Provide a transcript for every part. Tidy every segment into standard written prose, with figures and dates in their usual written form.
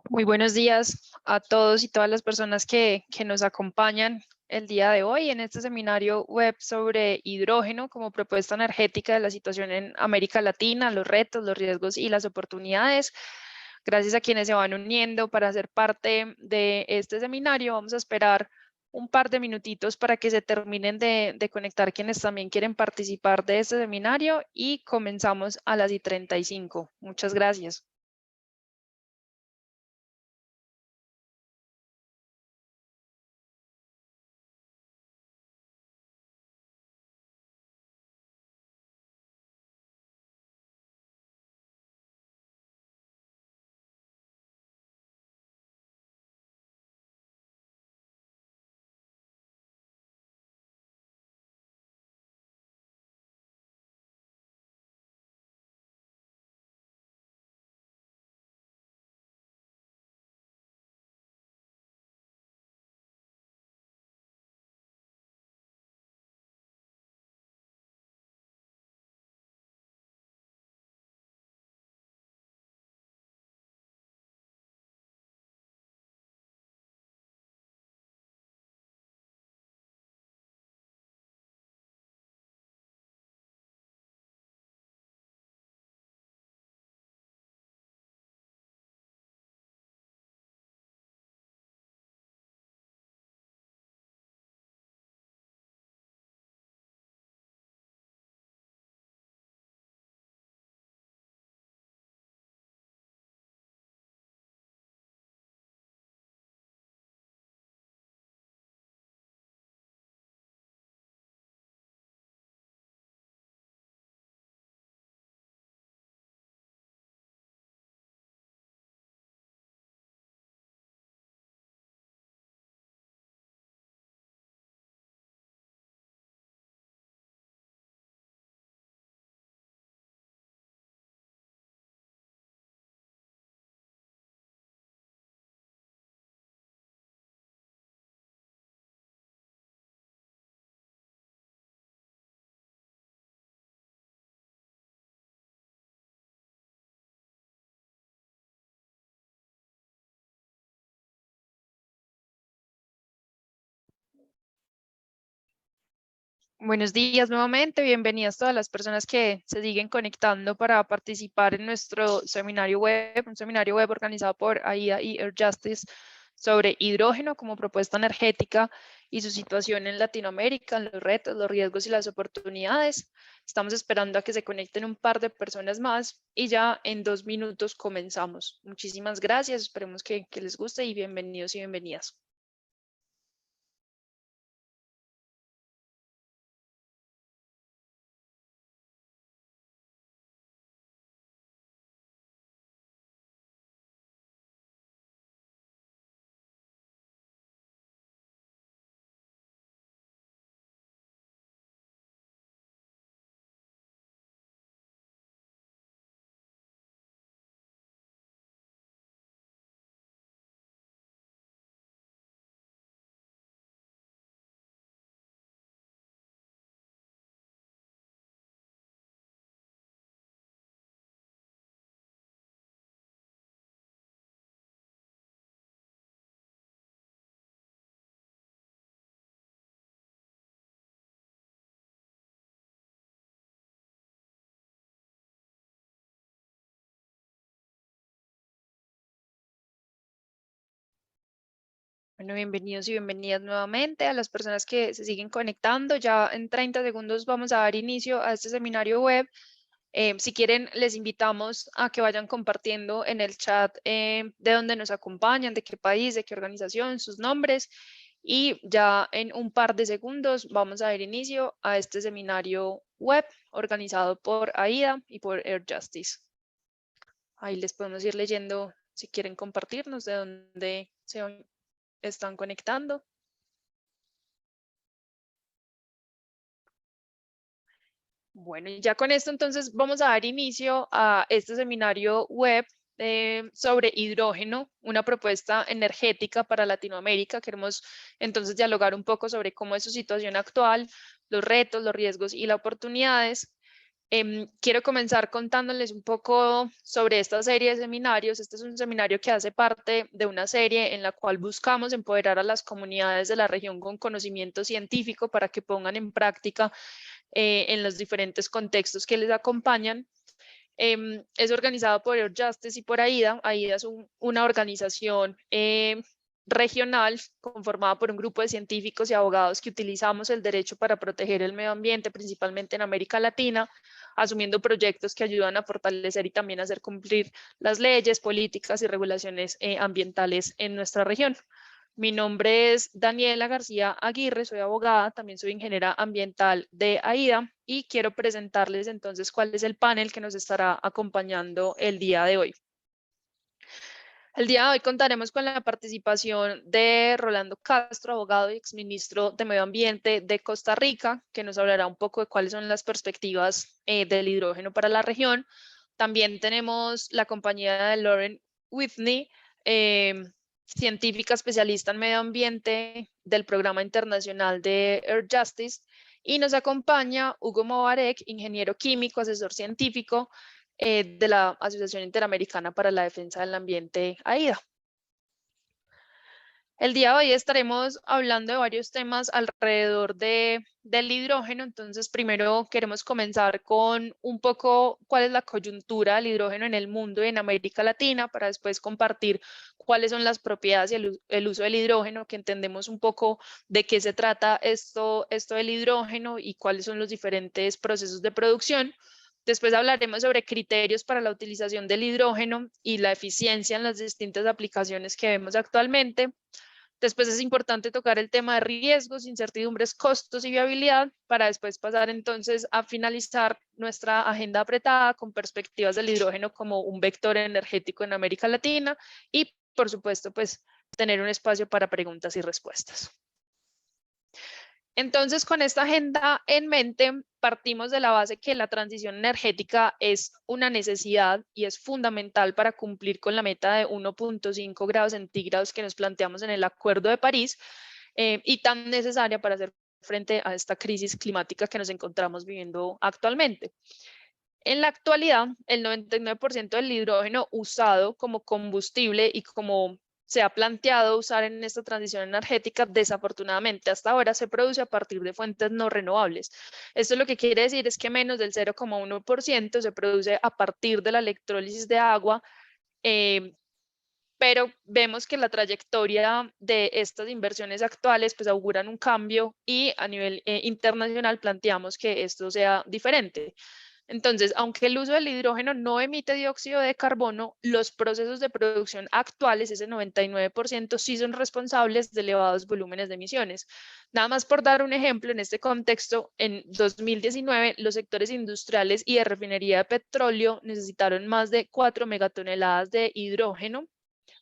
Muy buenos días a todos y todas las personas que nos acompañan el día de hoy en este seminario web sobre hidrógeno como propuesta energética de la situación en América Latina, los retos, los riesgos y las oportunidades. Gracias a quienes se van uniendo para ser parte de este seminario. Vamos a esperar un par de minutitos para que se terminen de conectar quienes también quieren participar de este seminario y comenzamos a las y 35. Muchas gracias. Buenos días nuevamente, bienvenidas todas las personas que se siguen conectando para participar en nuestro seminario web, un seminario web organizado por AIDA y Air Justice sobre hidrógeno como propuesta energética y su situación en Latinoamérica, los retos, los riesgos y las oportunidades. Estamos esperando a que se conecten un par de personas más y ya en 2 minutos comenzamos. Muchísimas gracias, esperemos que les guste y bienvenidos y bienvenidas. Bueno, bienvenidos y bienvenidas nuevamente a las personas que se siguen conectando. Ya en 30 segundos vamos a dar inicio a este seminario web. Si quieren, les invitamos a que vayan compartiendo en el chat de dónde nos acompañan, de qué país, de qué organización, sus nombres. Y ya en un par de segundos vamos a dar inicio a este seminario web organizado por AIDA y por Air Justice. Ahí les podemos ir leyendo si quieren compartirnos de dónde se están conectando. Bueno, y ya con esto entonces vamos a dar inicio a este seminario web sobre hidrógeno, una propuesta energética para Latinoamérica. Queremos entonces dialogar un poco sobre cómo es su situación actual, los retos, los riesgos y las oportunidades. Quiero comenzar contándoles un poco sobre esta serie de seminarios. Este es un seminario que hace parte de una serie en la cual buscamos empoderar a las comunidades de la región con conocimiento científico para que pongan en práctica en los diferentes contextos que les acompañan. Es organizado por Earth Justice y por AIDA. AIDA es una organización regional conformada por un grupo de científicos y abogados que utilizamos el derecho para proteger el medio ambiente, principalmente en América Latina, asumiendo proyectos que ayudan a fortalecer y también a hacer cumplir las leyes, políticas y regulaciones ambientales en nuestra región. Mi nombre es Daniela García Aguirre, soy abogada, también soy ingeniera ambiental de AIDA y quiero presentarles entonces cuál es el panel que nos estará acompañando el día de hoy. El día de hoy contaremos con la participación de Rolando Castro, abogado y exministro de Medio Ambiente de Costa Rica, que nos hablará un poco de cuáles son las perspectivas del hidrógeno para la región. También tenemos la compañía de Lauren Whitney, científica especialista en medio ambiente del Programa Internacional de Earth Justice. Y nos acompaña Hugo Mobarek, ingeniero químico, asesor científico, de la Asociación Interamericana para la Defensa del Ambiente, AIDA. El día de hoy estaremos hablando de varios temas alrededor del hidrógeno. Entonces, primero queremos comenzar con un poco cuál es la coyuntura del hidrógeno en el mundo y en América Latina, para después compartir cuáles son las propiedades y el uso del hidrógeno, que entendemos un poco de qué se trata esto del hidrógeno y cuáles son los diferentes procesos de producción. Después hablaremos sobre criterios para la utilización del hidrógeno y la eficiencia en las distintas aplicaciones que vemos actualmente. Después es importante tocar el tema de riesgos, incertidumbres, costos y viabilidad, para después pasar entonces a finalizar nuestra agenda apretada con perspectivas del hidrógeno como un vector energético en América Latina y, por supuesto, pues tener un espacio para preguntas y respuestas. Entonces, con esta agenda en mente, partimos de la base que la transición energética es una necesidad y es fundamental para cumplir con la meta de 1.5 grados centígrados que nos planteamos en el Acuerdo de París, y tan necesaria para hacer frente a esta crisis climática que nos encontramos viviendo actualmente. En la actualidad, el 99% del hidrógeno usado como combustible y como se ha planteado usar en esta transición energética, desafortunadamente hasta ahora se produce a partir de fuentes no renovables. Esto lo que quiere decir es que menos del 0,1% se produce a partir de la electrólisis de agua, pero vemos que la trayectoria de estas inversiones actuales pues auguran un cambio y a nivel internacional planteamos que esto sea diferente. Entonces, aunque el uso del hidrógeno no emite dióxido de carbono, los procesos de producción actuales, ese 99%, sí son responsables de elevados volúmenes de emisiones. Nada más por dar un ejemplo, en este contexto, en 2019, los sectores industriales y de refinería de petróleo necesitaron más de 4 megatoneladas de hidrógeno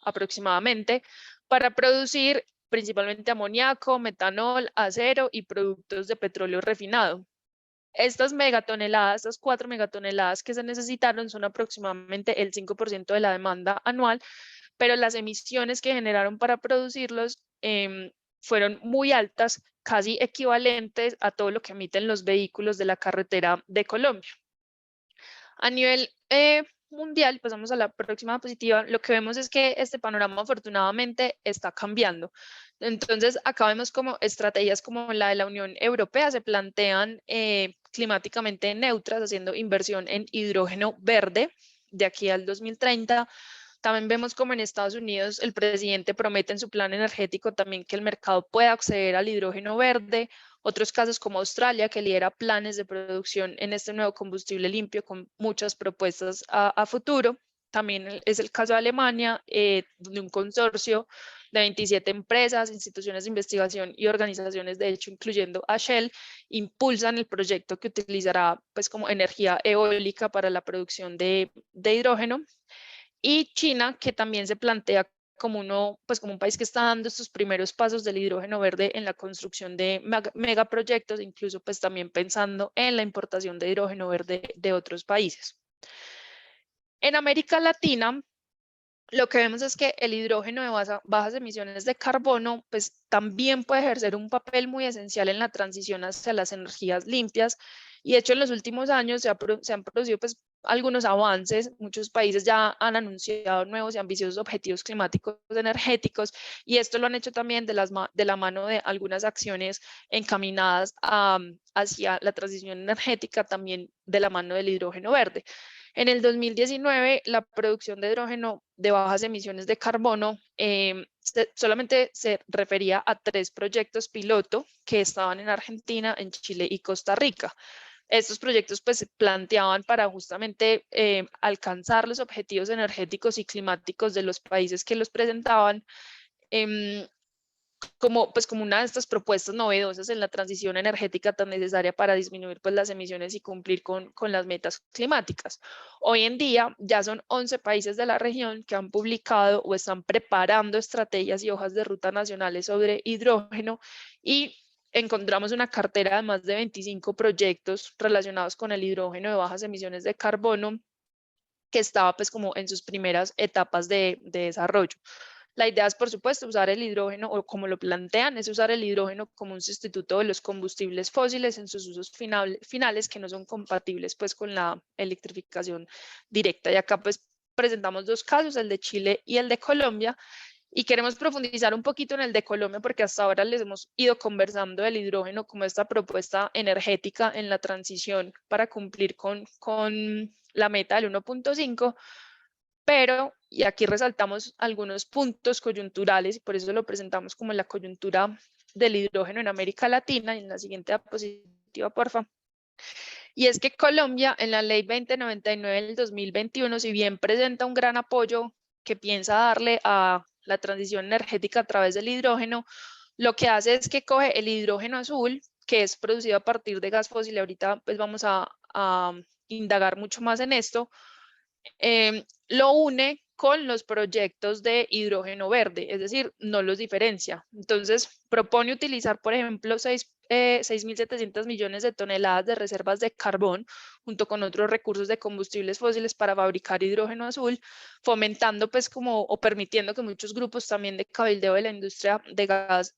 aproximadamente para producir principalmente amoníaco, metanol, acero y productos de petróleo refinado. Estas megatoneladas, estas 4 megatoneladas que se necesitaron son aproximadamente el 5% de la demanda anual, pero las emisiones que generaron para producirlos fueron muy altas, casi equivalentes a todo lo que emiten los vehículos de la carretera de Colombia. A nivel mundial, pasamos a la próxima diapositiva, lo que vemos es que este panorama afortunadamente está cambiando. Entonces, acá vemos como estrategias como la de la Unión Europea se plantean climáticamente neutras, haciendo inversión en hidrógeno verde de aquí al 2030. También vemos como en Estados Unidos el presidente promete en su plan energético también que el mercado pueda acceder al hidrógeno verde. Otros casos como Australia, que lidera planes de producción en este nuevo combustible limpio con muchas propuestas a futuro. También es el caso de Alemania, donde un consorcio de 27 empresas, instituciones de investigación y organizaciones, de hecho, incluyendo a Shell, impulsan el proyecto que utilizará pues, como energía eólica para la producción de hidrógeno. Y China, que también se plantea como como un país que está dando estos primeros pasos del hidrógeno verde en la construcción de megaproyectos, incluso pues también pensando en la importación de hidrógeno verde de otros países. En América Latina, lo que vemos es que el hidrógeno de bajas emisiones de carbono, pues también puede ejercer un papel muy esencial en la transición hacia las energías limpias. Y de hecho, en los últimos años se han producido pues algunos avances. Muchos países ya han anunciado nuevos y ambiciosos objetivos climáticos energéticos, y esto lo han hecho también de la mano de algunas acciones encaminadas hacia la transición energética, también de la mano del hidrógeno verde. En el 2019, la producción de hidrógeno de bajas emisiones de carbono solamente se refería a 3 proyectos piloto que estaban en Argentina, en Chile y Costa Rica. Estos proyectos pues se planteaban para justamente alcanzar los objetivos energéticos y climáticos de los países que los presentaban, em, como una de estas propuestas novedosas en la transición energética tan necesaria para disminuir pues las emisiones y cumplir con las metas climáticas. Hoy en día ya son 11 países de la región que han publicado o están preparando estrategias y hojas de ruta nacionales sobre hidrógeno, y encontramos una cartera de más de 25 proyectos relacionados con el hidrógeno de bajas emisiones de carbono que estaba pues como en sus primeras etapas de desarrollo. La idea es, por supuesto, usar el hidrógeno, o como lo plantean, es usar el hidrógeno como un sustituto de los combustibles fósiles en sus usos finales que no son compatibles pues con la electrificación directa. Y acá pues presentamos 2 casos, el de Chile y el de Colombia, y queremos profundizar un poquito en el de Colombia porque hasta ahora les hemos ido conversando del hidrógeno como esta propuesta energética en la transición para cumplir con la meta del 1.5, pero, y aquí resaltamos algunos puntos coyunturales, y por eso lo presentamos como la coyuntura del hidrógeno en América Latina. Y en la siguiente diapositiva, porfa. Y es que Colombia, en la Ley 2099 del 2021, si bien presenta un gran apoyo que piensa darle a la transición energética a través del hidrógeno, lo que hace es que coge el hidrógeno azul, que es producido a partir de gas fósil, y ahorita pues vamos a indagar mucho más en esto, lo une con los proyectos de hidrógeno verde, es decir, no los diferencia. Entonces, propone utilizar, por ejemplo, 6.700 millones de toneladas de reservas de carbón junto con otros recursos de combustibles fósiles para fabricar hidrógeno azul, fomentando pues como o permitiendo que muchos grupos también de cabildeo de la industria de gas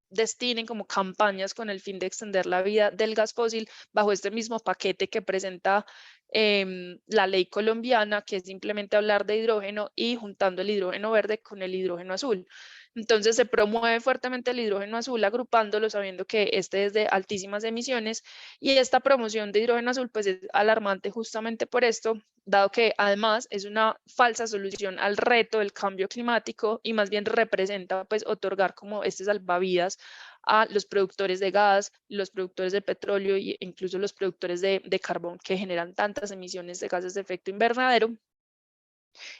destinen como campañas con el fin de extender la vida del gas fósil bajo este mismo paquete que presenta la ley colombiana, que es simplemente hablar de hidrógeno y juntando el hidrógeno verde con el hidrógeno azul. Entonces se promueve fuertemente el hidrógeno azul, agrupándolo, sabiendo que este es de altísimas emisiones, y esta promoción de hidrógeno azul pues es alarmante justamente por esto, dado que además es una falsa solución al reto del cambio climático y más bien representa pues otorgar como este salvavidas a los productores de gas, los productores de petróleo e incluso los productores de carbón, que generan tantas emisiones de gases de efecto invernadero,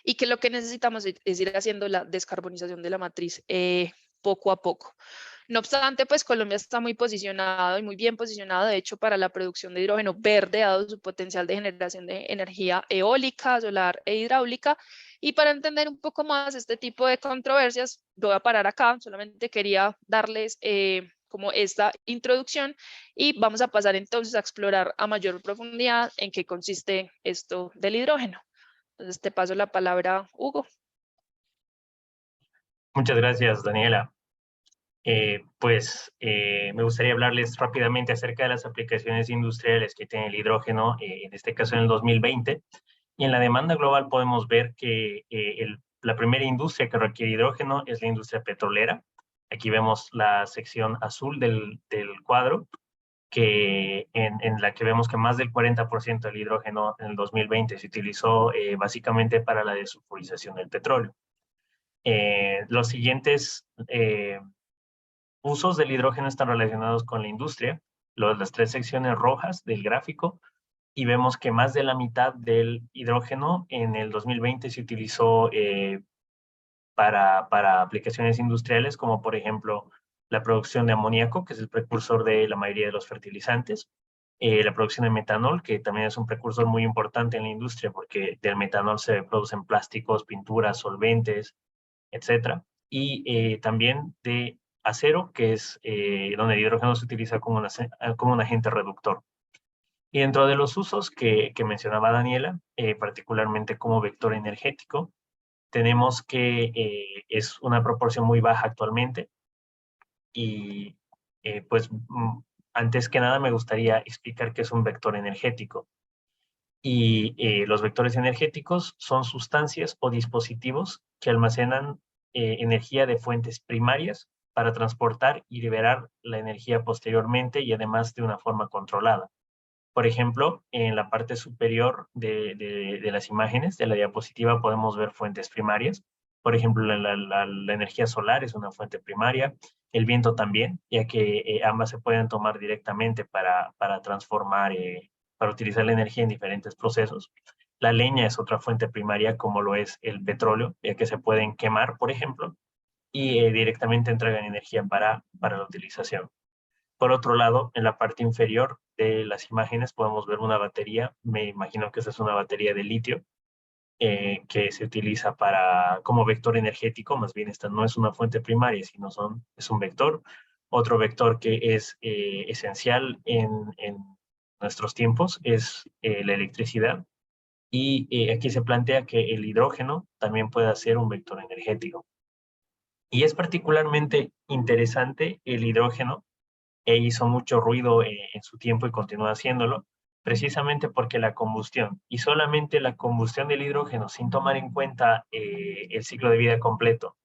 y que lo que necesitamos es ir haciendo la descarbonización de la matriz poco a poco. No obstante, pues Colombia está muy posicionado y muy bien posicionado, de hecho, para la producción de hidrógeno verde, dado su potencial de generación de energía eólica, solar e hidráulica. Y para entender un poco más este tipo de controversias, voy a parar acá, solamente quería darles como esta introducción, y vamos a pasar entonces a explorar a mayor profundidad en qué consiste esto del hidrógeno. Entonces te paso la palabra, Hugo. Muchas gracias, Daniela. Me gustaría hablarles rápidamente acerca de las aplicaciones industriales que tiene el hidrógeno, en este caso en el 2020. Y en la demanda global podemos ver que la primera industria que requiere hidrógeno es la industria petrolera. Aquí vemos la sección azul del cuadro, en la que vemos que más del 40% del hidrógeno en el 2020 se utilizó básicamente para la desulfurización del petróleo. Los siguientes usos del hidrógeno están relacionados con la industria, las 3 secciones rojas del gráfico, y vemos que más de la mitad del hidrógeno en el 2020 se utilizó para aplicaciones industriales, como por ejemplo la producción de amoníaco, que es el precursor de la mayoría de los fertilizantes, la producción de metanol, que también es un precursor muy importante en la industria, porque del metanol se producen plásticos, pinturas, solventes, etcétera. Y también de acero, que es donde el hidrógeno se utiliza como un agente reductor. Y dentro de los usos que mencionaba Daniela, particularmente como vector energético, tenemos que es una proporción muy baja actualmente y pues antes que nada me gustaría explicar qué es un vector energético. Y los vectores energéticos son sustancias o dispositivos que almacenan energía de fuentes primarias para transportar y liberar la energía posteriormente y además de una forma controlada. Por ejemplo, en la parte superior de las imágenes de la diapositiva podemos ver fuentes primarias. Por ejemplo, la energía solar es una fuente primaria, el viento también, ya que ambas se pueden tomar directamente para transformar, para utilizar la energía en diferentes procesos. La leña es otra fuente primaria, como lo es el petróleo, ya que se pueden quemar, por ejemplo, y directamente entregan energía para la utilización. Por otro lado, en la parte inferior de las imágenes podemos ver una batería, me imagino que esa es una batería de litio, que se utiliza como vector energético, más bien esta no es una fuente primaria, sino es un vector. Otro vector que es esencial en nuestros tiempos es la electricidad, y aquí se plantea que el hidrógeno también puede ser un vector energético. Y es particularmente interesante el hidrógeno, hizo mucho ruido en su tiempo y continúa haciéndolo, precisamente porque la combustión, y solamente la combustión del hidrógeno, sin tomar en cuenta el ciclo de vida completo,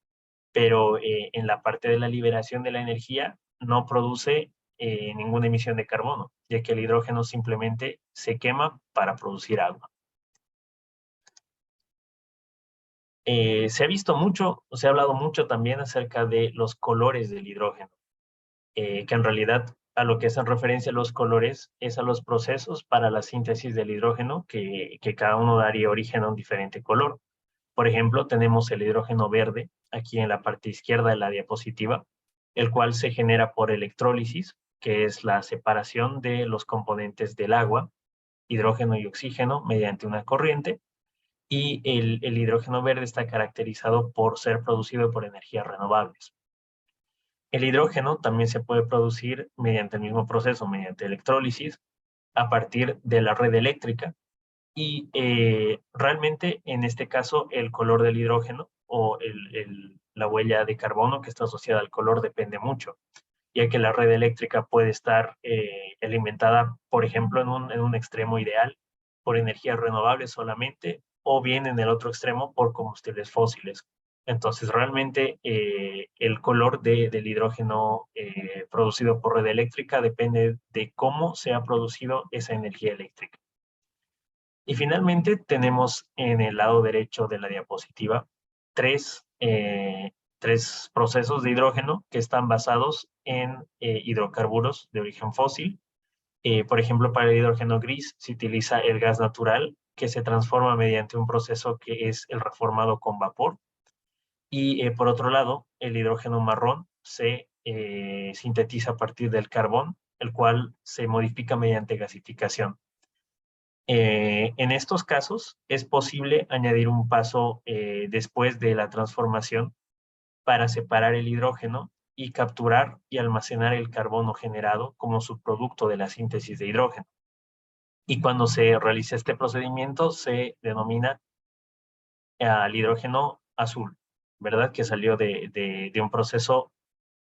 pero en la parte de la liberación de la energía, no produce ninguna emisión de carbono, ya que el hidrógeno simplemente se quema para producir agua. Se ha visto mucho, se ha hablado mucho también acerca de los colores del hidrógeno. Que en realidad a lo que hacen referencia los colores es a los procesos para la síntesis del hidrógeno que cada uno daría origen a un diferente color. Por ejemplo, tenemos el hidrógeno verde aquí en la parte izquierda de la diapositiva, el cual se genera por electrólisis, que es la separación de los componentes del agua, hidrógeno y oxígeno, mediante una corriente, y el hidrógeno verde está caracterizado por ser producido por energías renovables. El hidrógeno también se puede producir mediante el mismo proceso, mediante electrólisis, a partir de la red eléctrica. Y realmente, en este caso, el color del hidrógeno o la huella de carbono que está asociada al color depende mucho, ya que la red eléctrica puede estar alimentada, por ejemplo, en un extremo ideal por energías renovables solamente, o bien en el otro extremo por combustibles fósiles. Entonces, realmente el color del hidrógeno producido por red eléctrica depende de cómo se ha producido esa energía eléctrica. Y finalmente tenemos en el lado derecho de la diapositiva tres procesos de hidrógeno que están basados en hidrocarburos de origen fósil. Por ejemplo, para el hidrógeno gris se utiliza el gas natural, que se transforma mediante un proceso que es el reformado con vapor. Y por otro lado, el hidrógeno marrón se sintetiza a partir del carbón, el cual se modifica mediante gasificación. En estos casos es posible añadir un paso después de la transformación para separar el hidrógeno y capturar y almacenar el carbono generado como subproducto de la síntesis de hidrógeno. Y cuando se realiza este procedimiento se denomina al hidrógeno azul, ¿verdad? Que salió de un proceso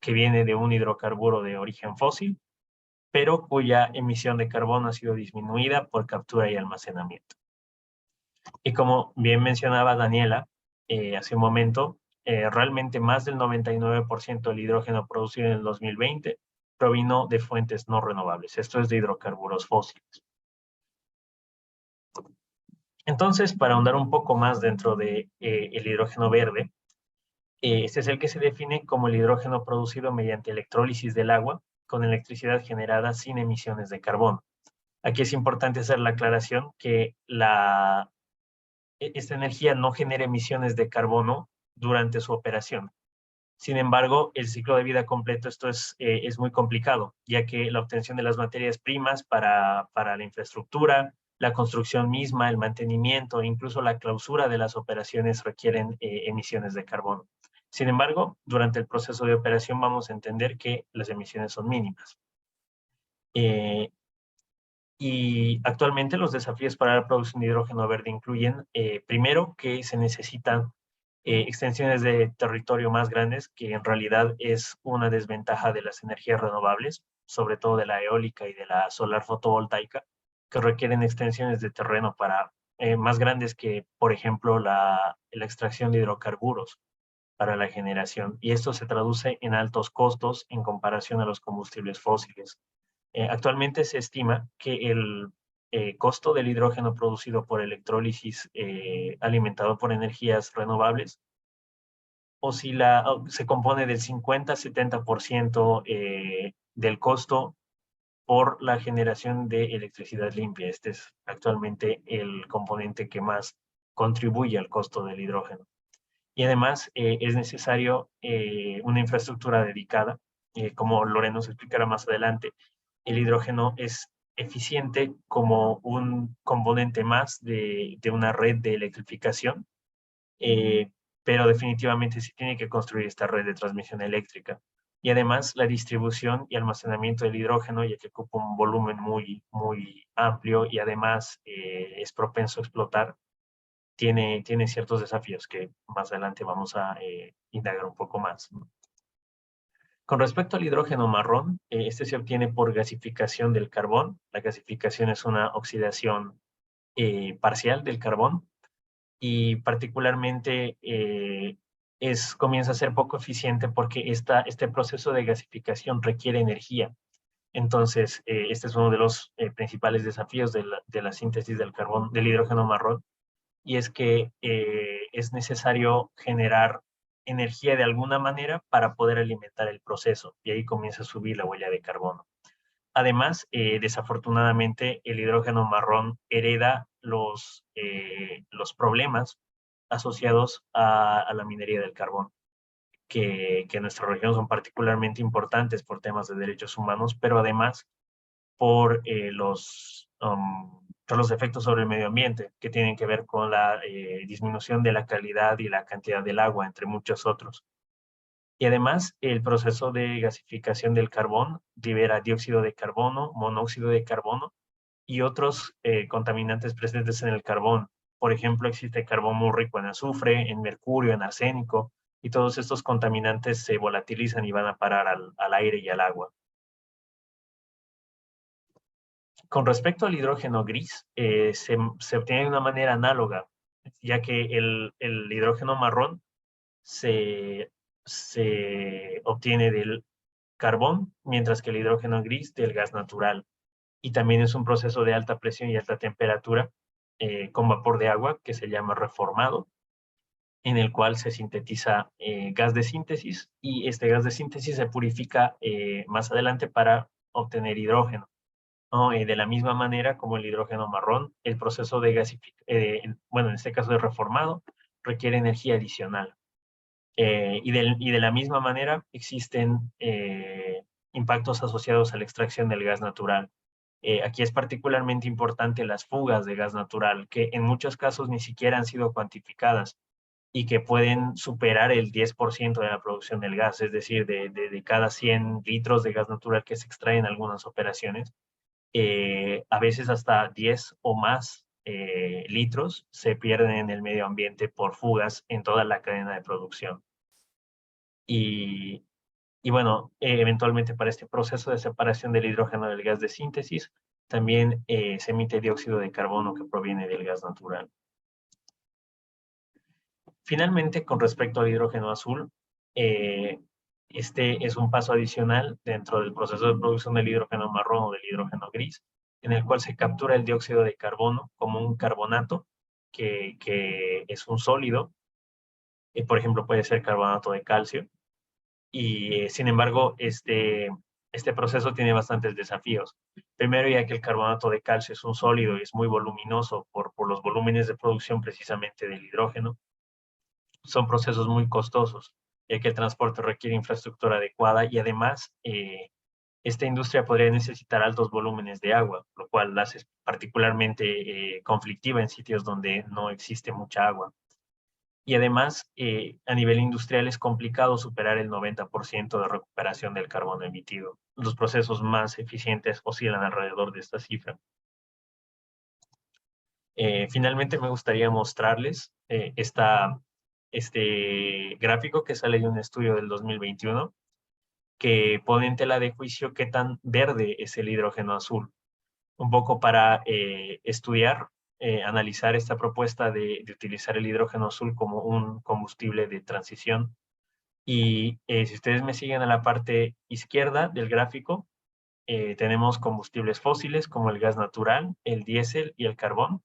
que viene de un hidrocarburo de origen fósil, pero cuya emisión de carbono ha sido disminuida por captura y almacenamiento. Y como bien mencionaba Daniela hace un momento, realmente más del 99% del hidrógeno producido en el 2020 provino de fuentes no renovables. Esto es de hidrocarburos fósiles. Entonces, para ahondar un poco más dentro de el hidrógeno verde, este es el que se define como el hidrógeno producido mediante electrólisis del agua con electricidad generada sin emisiones de carbono. Aquí es importante hacer la aclaración que esta energía no genera emisiones de carbono durante su operación. Sin embargo, el ciclo de vida completo, esto es muy complicado, ya que la obtención de las materias primas para la infraestructura, la construcción misma, el mantenimiento e incluso la clausura de las operaciones requieren emisiones de carbono. Sin embargo, durante el proceso de operación vamos a entender que las emisiones son mínimas. Y actualmente los desafíos para la producción de hidrógeno verde incluyen, primero, que se necesitan extensiones de territorio más grandes, que en realidad es una desventaja de las energías renovables, sobre todo de la eólica y de la solar fotovoltaica, que requieren extensiones de terreno para más grandes que, por ejemplo, la extracción de hidrocarburos para la generación. Y esto se traduce en altos costos en comparación a los combustibles fósiles. Actualmente se estima que el costo del hidrógeno producido por electrólisis alimentado por energías renovables se compone del 50-70% del costo por la generación de electricidad limpia. Este es actualmente el componente que más contribuye al costo del hidrógeno. Y además es necesario una infraestructura dedicada. Como Lorena nos explicará más adelante, el hidrógeno es eficiente como un componente más de una red de electrificación, eh, pero definitivamente se tiene que construir esta red de transmisión eléctrica. Y además la distribución y almacenamiento del hidrógeno, ya que ocupa un volumen muy amplio y además es propenso a explotar, tiene ciertos desafíos que más adelante vamos a indagar un poco más. Con respecto al hidrógeno marrón, este se obtiene por gasificación del carbón. La gasificación es una oxidación parcial del carbón y particularmente comienza a ser poco eficiente porque este proceso de gasificación requiere energía. Entonces, este es uno de los principales desafíos de la síntesis del carbón, del hidrógeno marrón, y es que es necesario generar energía de alguna manera para poder alimentar el proceso, y ahí comienza a subir la huella de carbono. Además, desafortunadamente, el hidrógeno marrón hereda los problemas asociados a la minería del carbón, que en nuestra región son particularmente importantes por temas de derechos humanos, pero además por los efectos sobre el medio ambiente, que tienen que ver con la disminución de la calidad y la cantidad del agua, entre muchos otros. Y además, el proceso de gasificación del carbón libera dióxido de carbono, monóxido de carbono y otros contaminantes presentes en el carbón. Por ejemplo, existe carbón muy rico en azufre, en mercurio, en arsénico, y todos estos contaminantes se volatilizan y van a parar al aire y al agua. Con respecto al hidrógeno gris, se obtiene de una manera análoga, ya que el hidrógeno marrón se obtiene del carbón, mientras que el hidrógeno gris del gas natural. Y también es un proceso de alta presión y alta temperatura con vapor de agua que se llama reformado, en el cual se sintetiza gas de síntesis, y este gas de síntesis se purifica más adelante para obtener hidrógeno, ¿no? De la misma manera como el hidrógeno marrón, el proceso de gasificación, bueno, en este caso de reformado, requiere energía adicional. Y de la misma manera existen impactos asociados a la extracción del gas natural. Aquí es particularmente importante las fugas de gas natural, que en muchos casos ni siquiera han sido cuantificadas y que pueden superar el 10% de la producción del gas, es decir, de cada 100 litros de gas natural que se extrae en algunas operaciones, a veces hasta 10 o más litros se pierden en el medio ambiente por fugas en toda la cadena de producción. Y, y bueno, eventualmente para este proceso de separación del hidrógeno del gas de síntesis, también se emite dióxido de carbono que proviene del gas natural. Finalmente, con respecto al hidrógeno azul, este es un paso adicional dentro del proceso de producción del hidrógeno marrón o del hidrógeno gris, en el cual se captura el dióxido de carbono como un carbonato, que es un sólido, por ejemplo, puede ser carbonato de calcio, y sin embargo, este proceso tiene bastantes desafíos. Primero, ya que el carbonato de calcio es un sólido y es muy voluminoso por los volúmenes de producción precisamente del hidrógeno, son procesos muy costosos, ya que el transporte requiere infraestructura adecuada y además esta industria podría necesitar altos volúmenes de agua, lo cual la hace particularmente conflictiva en sitios donde no existe mucha agua. Y además, a nivel industrial es complicado superar el 90% de recuperación del carbono emitido. Los procesos más eficientes oscilan alrededor de esta cifra. Finalmente, me gustaría mostrarles este gráfico que sale de un estudio del 2021 que pone en tela de juicio qué tan verde es el hidrógeno azul. Un poco para estudiar, analizar esta propuesta de utilizar el hidrógeno azul como un combustible de transición. Y si ustedes me siguen a la parte izquierda del gráfico, tenemos combustibles fósiles como el gas natural, el diésel y el carbón.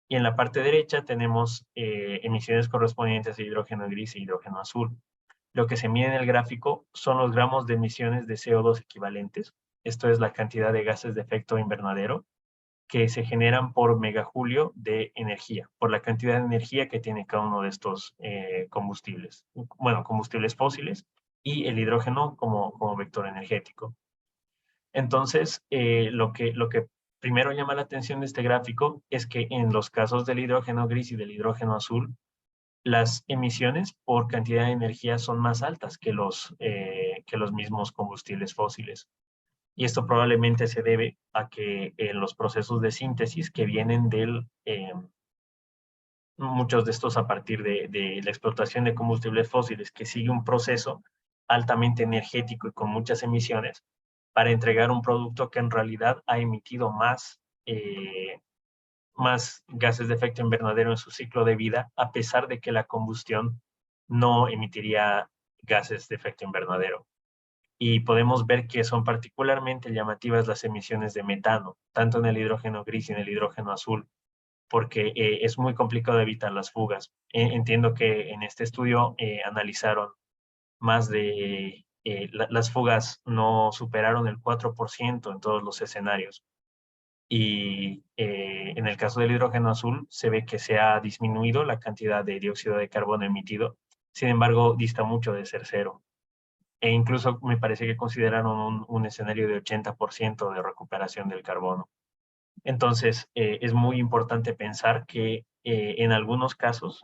Y en la parte derecha tenemos emisiones correspondientes a hidrógeno gris y hidrógeno azul. Lo que se mide en el gráfico son los gramos de emisiones de CO2 equivalentes. Esto es la cantidad de gases de efecto invernadero que se generan por megajulio de energía, por la cantidad de energía que tiene cada uno de estos combustibles. Bueno, combustibles fósiles y el hidrógeno como vector energético. Entonces, lo que primero llama la atención de este gráfico es que en los casos del hidrógeno gris y del hidrógeno azul, las emisiones por cantidad de energía son más altas que los mismos combustibles fósiles. Y esto probablemente se debe a que los procesos de síntesis que vienen muchos de estos a partir de la explotación de combustibles fósiles, que sigue un proceso altamente energético y con muchas emisiones, para entregar un producto que en realidad ha emitido más gases de efecto invernadero en su ciclo de vida, a pesar de que la combustión no emitiría gases de efecto invernadero. Y podemos ver que son particularmente llamativas las emisiones de metano, tanto en el hidrógeno gris y en el hidrógeno azul, porque es muy complicado evitar las fugas. Entiendo que en este estudio analizaron más de las fugas no superaron el 4% en todos los escenarios. Y en el caso del hidrógeno azul se ve que se ha disminuido la cantidad de dióxido de carbono emitido, sin embargo dista mucho de ser cero. E incluso me parece que consideraron un escenario de 80% de recuperación del carbono. Entonces, es muy importante pensar que en algunos casos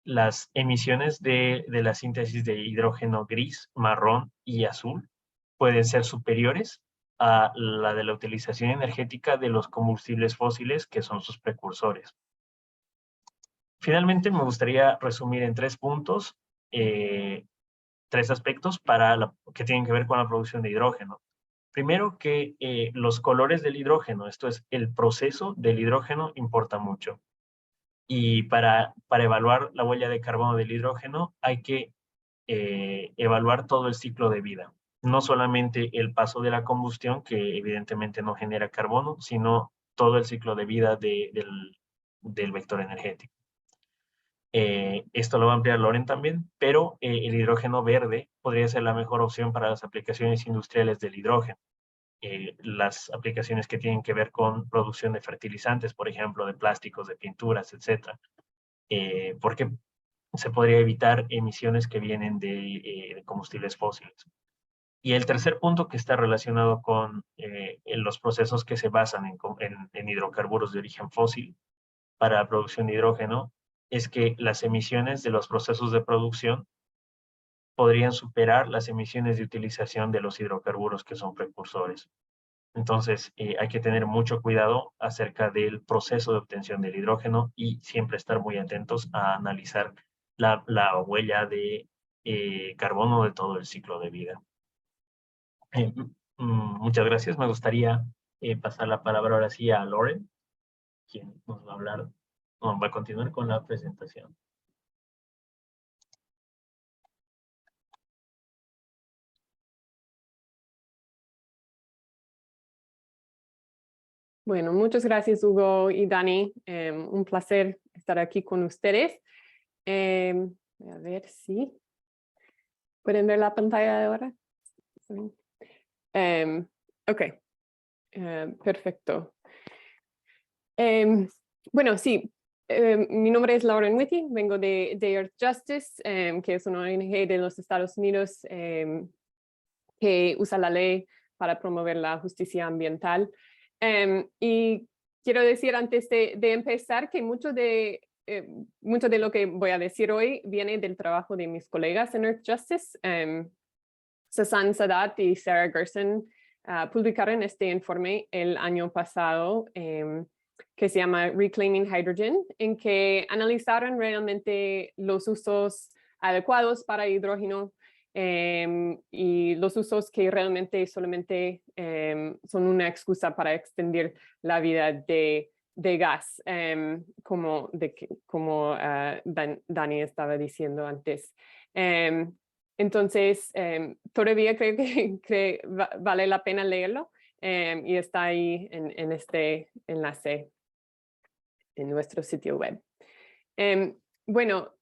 las emisiones de la síntesis de hidrógeno gris, marrón y azul pueden ser superiores a la de la utilización energética de los combustibles fósiles, que son sus precursores. Finalmente, me gustaría resumir en 3 puntos, 3 aspectos que tienen que ver con la producción de hidrógeno. Primero, que los colores del hidrógeno, esto es, el proceso del hidrógeno, importa mucho. Y para evaluar la huella de carbono del hidrógeno hay que evaluar todo el ciclo de vida. No solamente el paso de la combustión, que evidentemente no genera carbono, sino todo el ciclo de vida del vector energético. Esto lo va a ampliar Loren también, pero el hidrógeno verde podría ser la mejor opción para las aplicaciones industriales del hidrógeno. Las aplicaciones que tienen que ver con producción de fertilizantes, por ejemplo, de plásticos, de pinturas, etc. Porque se podría evitar emisiones que vienen de combustibles fósiles. Y el tercer punto, que está relacionado con en los procesos que se basan en hidrocarburos de origen fósil para la producción de hidrógeno, es que las emisiones de los procesos de producción podrían superar las emisiones de utilización de los hidrocarburos que son precursores. Entonces, hay que tener mucho cuidado acerca del proceso de obtención del hidrógeno y siempre estar muy atentos a analizar la huella de carbono de todo el ciclo de vida. Muchas gracias. Me gustaría pasar la palabra ahora sí a Loren, quien nos va a hablar, va a continuar con la presentación. Bueno, muchas gracias Hugo y Dani. Un placer estar aquí con ustedes. Voy a ver si pueden ver la pantalla de ahora. Ok, perfecto. Bueno, sí, mi nombre es Lauren Whitty, vengo de Earth Justice, que es una ONG de los Estados Unidos que usa la ley para promover la justicia ambiental. Y quiero decir antes de empezar que mucho de lo que voy a decir hoy viene del trabajo de mis colegas en Earth Justice. Sasan Sadat y Sarah Gerson publicaron este informe el año pasado que se llama Reclaiming Hydrogen, en que analizaron realmente los usos adecuados para hidrógeno y los usos que realmente solamente son una excusa para extender la vida de gas, como Dani estaba diciendo antes. Entonces, todavía creo que vale la pena leerlo y está ahí en este enlace en nuestro sitio web. Bueno,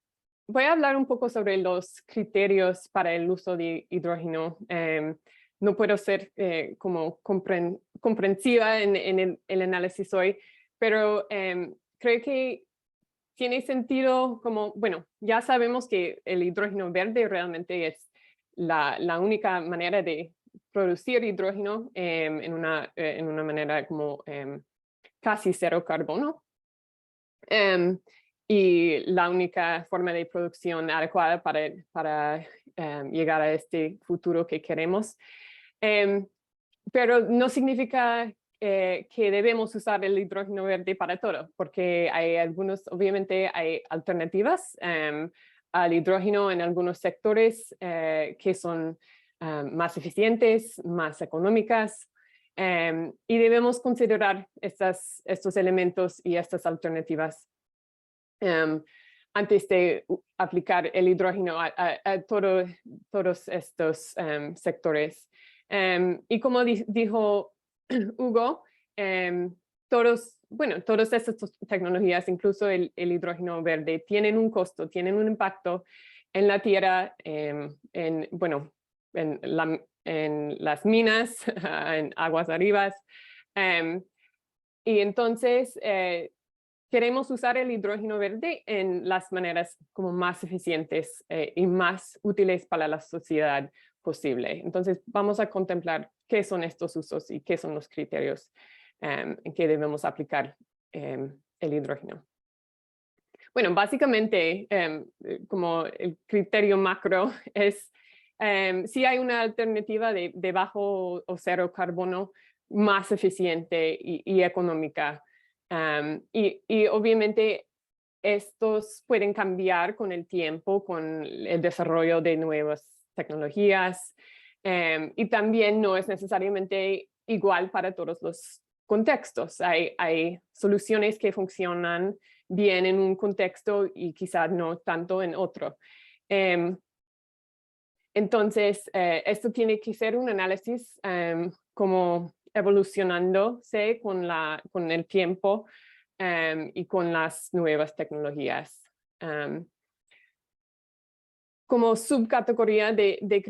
voy a hablar un poco sobre los criterios para el uso de hidrógeno. No puedo ser como comprensiva en el análisis hoy, pero creo que tiene sentido como, bueno, ya sabemos que el hidrógeno verde realmente es la única manera de producir hidrógeno en una manera como casi cero carbono. Y la única forma de producción adecuada para llegar a este futuro que queremos. Pero no significa que debemos usar el hidrógeno verde para todo, porque hay obviamente hay alternativas al hidrógeno en algunos sectores que son más eficientes, más económicas, y debemos considerar estos elementos y estas alternativas antes de aplicar el hidrógeno a todos estos sectores. Y como dijo Hugo, todas estas tecnologías, incluso el hidrógeno verde, tienen un costo, tienen un impacto en la tierra, en las minas, en aguas arribas. Y entonces queremos usar el hidrógeno verde en las maneras como más eficientes y más útiles para la sociedad posible. Entonces vamos a contemplar qué son estos usos y qué son los criterios en que debemos aplicar el hidrógeno. Bueno, básicamente como el criterio macro es si hay una alternativa de bajo o cero carbono más eficiente y económica. Y obviamente estos pueden cambiar con el tiempo, con el desarrollo de nuevas tecnologías, y también no es necesariamente igual para todos los contextos. Hay soluciones que funcionan bien en un contexto y quizás no tanto en otro. Entonces, esto tiene que ser un análisis como evolucionándose con el tiempo y con las nuevas tecnologías. Como subcategoría de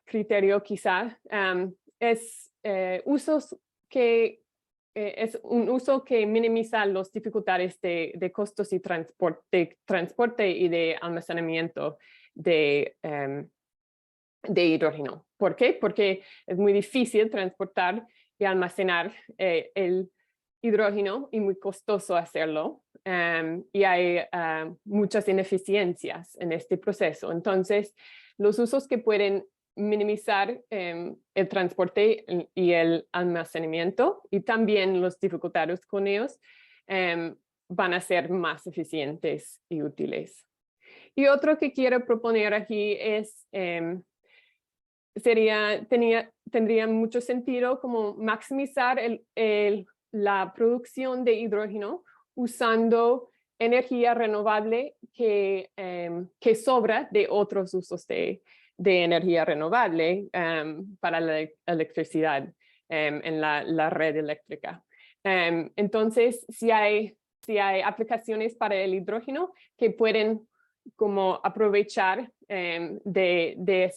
criterio quizá es usos que es un uso que minimiza las dificultades de costos y transporte y de almacenamiento de hidrógeno. ¿Por qué? Porque es muy difícil transportar y almacenar el hidrógeno y muy costoso hacerlo. Y hay muchas ineficiencias en este proceso. Entonces, los usos que pueden minimizar el transporte y el almacenamiento y también las dificultades con ellos van a ser más eficientes y útiles. Y otro que quiero proponer aquí es tendría mucho sentido como maximizar la producción de hidrógeno usando energía renovable que sobra de otros usos de energía renovable para la electricidad en la red eléctrica. Entonces, si hay aplicaciones para el hidrógeno que pueden como aprovechar de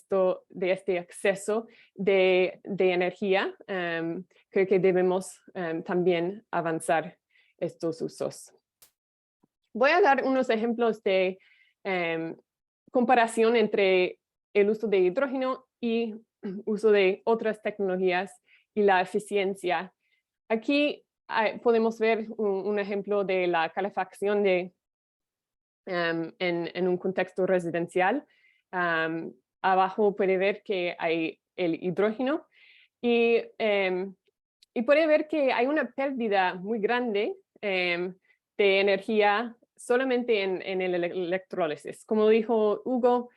este acceso de energía, creo que debemos también avanzar estos usos. Voy a dar unos ejemplos de comparación entre el uso de hidrógeno y uso de otras tecnologías y la eficiencia. Aquí podemos ver un ejemplo de la calefacción en un contexto residencial. Abajo puede ver que hay el hidrógeno y y puede ver que hay una pérdida muy grande de energía solamente en el electrólisis. Como dijo Hugo,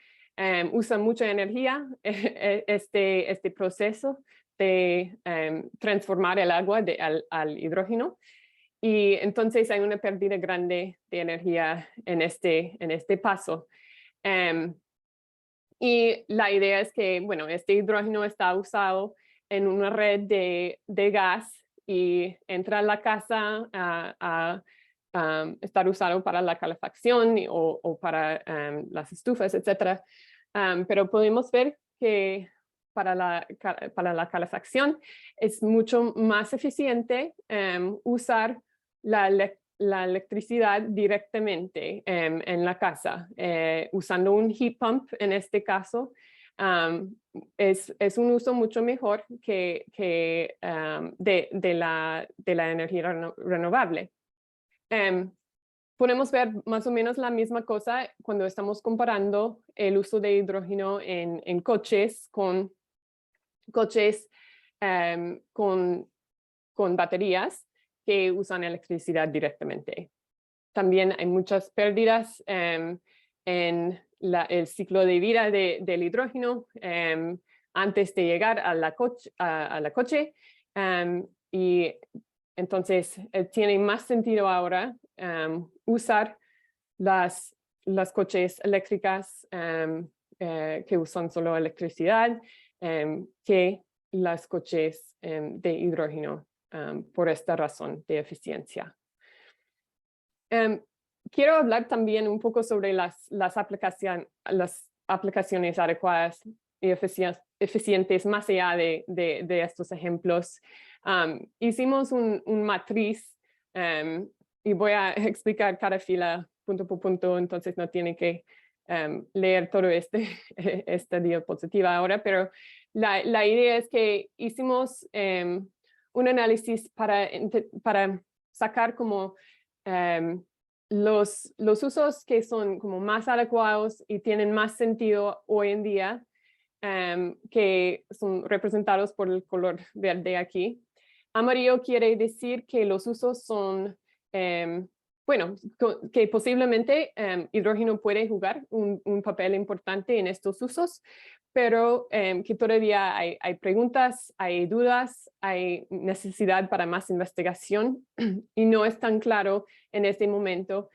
usa mucha energía este proceso de transformar el agua al hidrógeno. Y entonces hay una pérdida grande de energía en este paso. Y la idea es que, bueno, este hidrógeno está usado en una red de gas y entra a la casa a estar usado para la calefacción o para las estufas, etc. Pero podemos ver que para la calefacción es mucho más eficiente usar la electricidad directamente en la casa, usando un heat pump en este caso. Es un uso mucho mejor que de la energía renovable. Podemos ver más o menos la misma cosa cuando estamos comparando el uso de hidrógeno en coches con coches con baterías que usan electricidad directamente. También hay muchas pérdidas en el ciclo de vida del hidrógeno antes de llegar a la coche. Y entonces tiene más sentido ahora usar las coches eléctricas que usan solo electricidad que las coches de hidrógeno por esta razón de eficiencia. Quiero hablar también un poco sobre las aplicaciones adecuadas y eficientes más allá de estos ejemplos. Hicimos un matriz y voy a explicar cada fila punto por punto, entonces no tiene que leer todo esta diapositiva ahora, pero la idea es que hicimos un análisis para sacar como los usos que son como más adecuados y tienen más sentido hoy en día, que son representados por el color verde aquí. Amarillo quiere decir que los usos son, bueno, que posiblemente hidrógeno puede jugar un papel importante en estos usos, pero que todavía hay preguntas, hay dudas, hay necesidad para más investigación y no es tan claro en este momento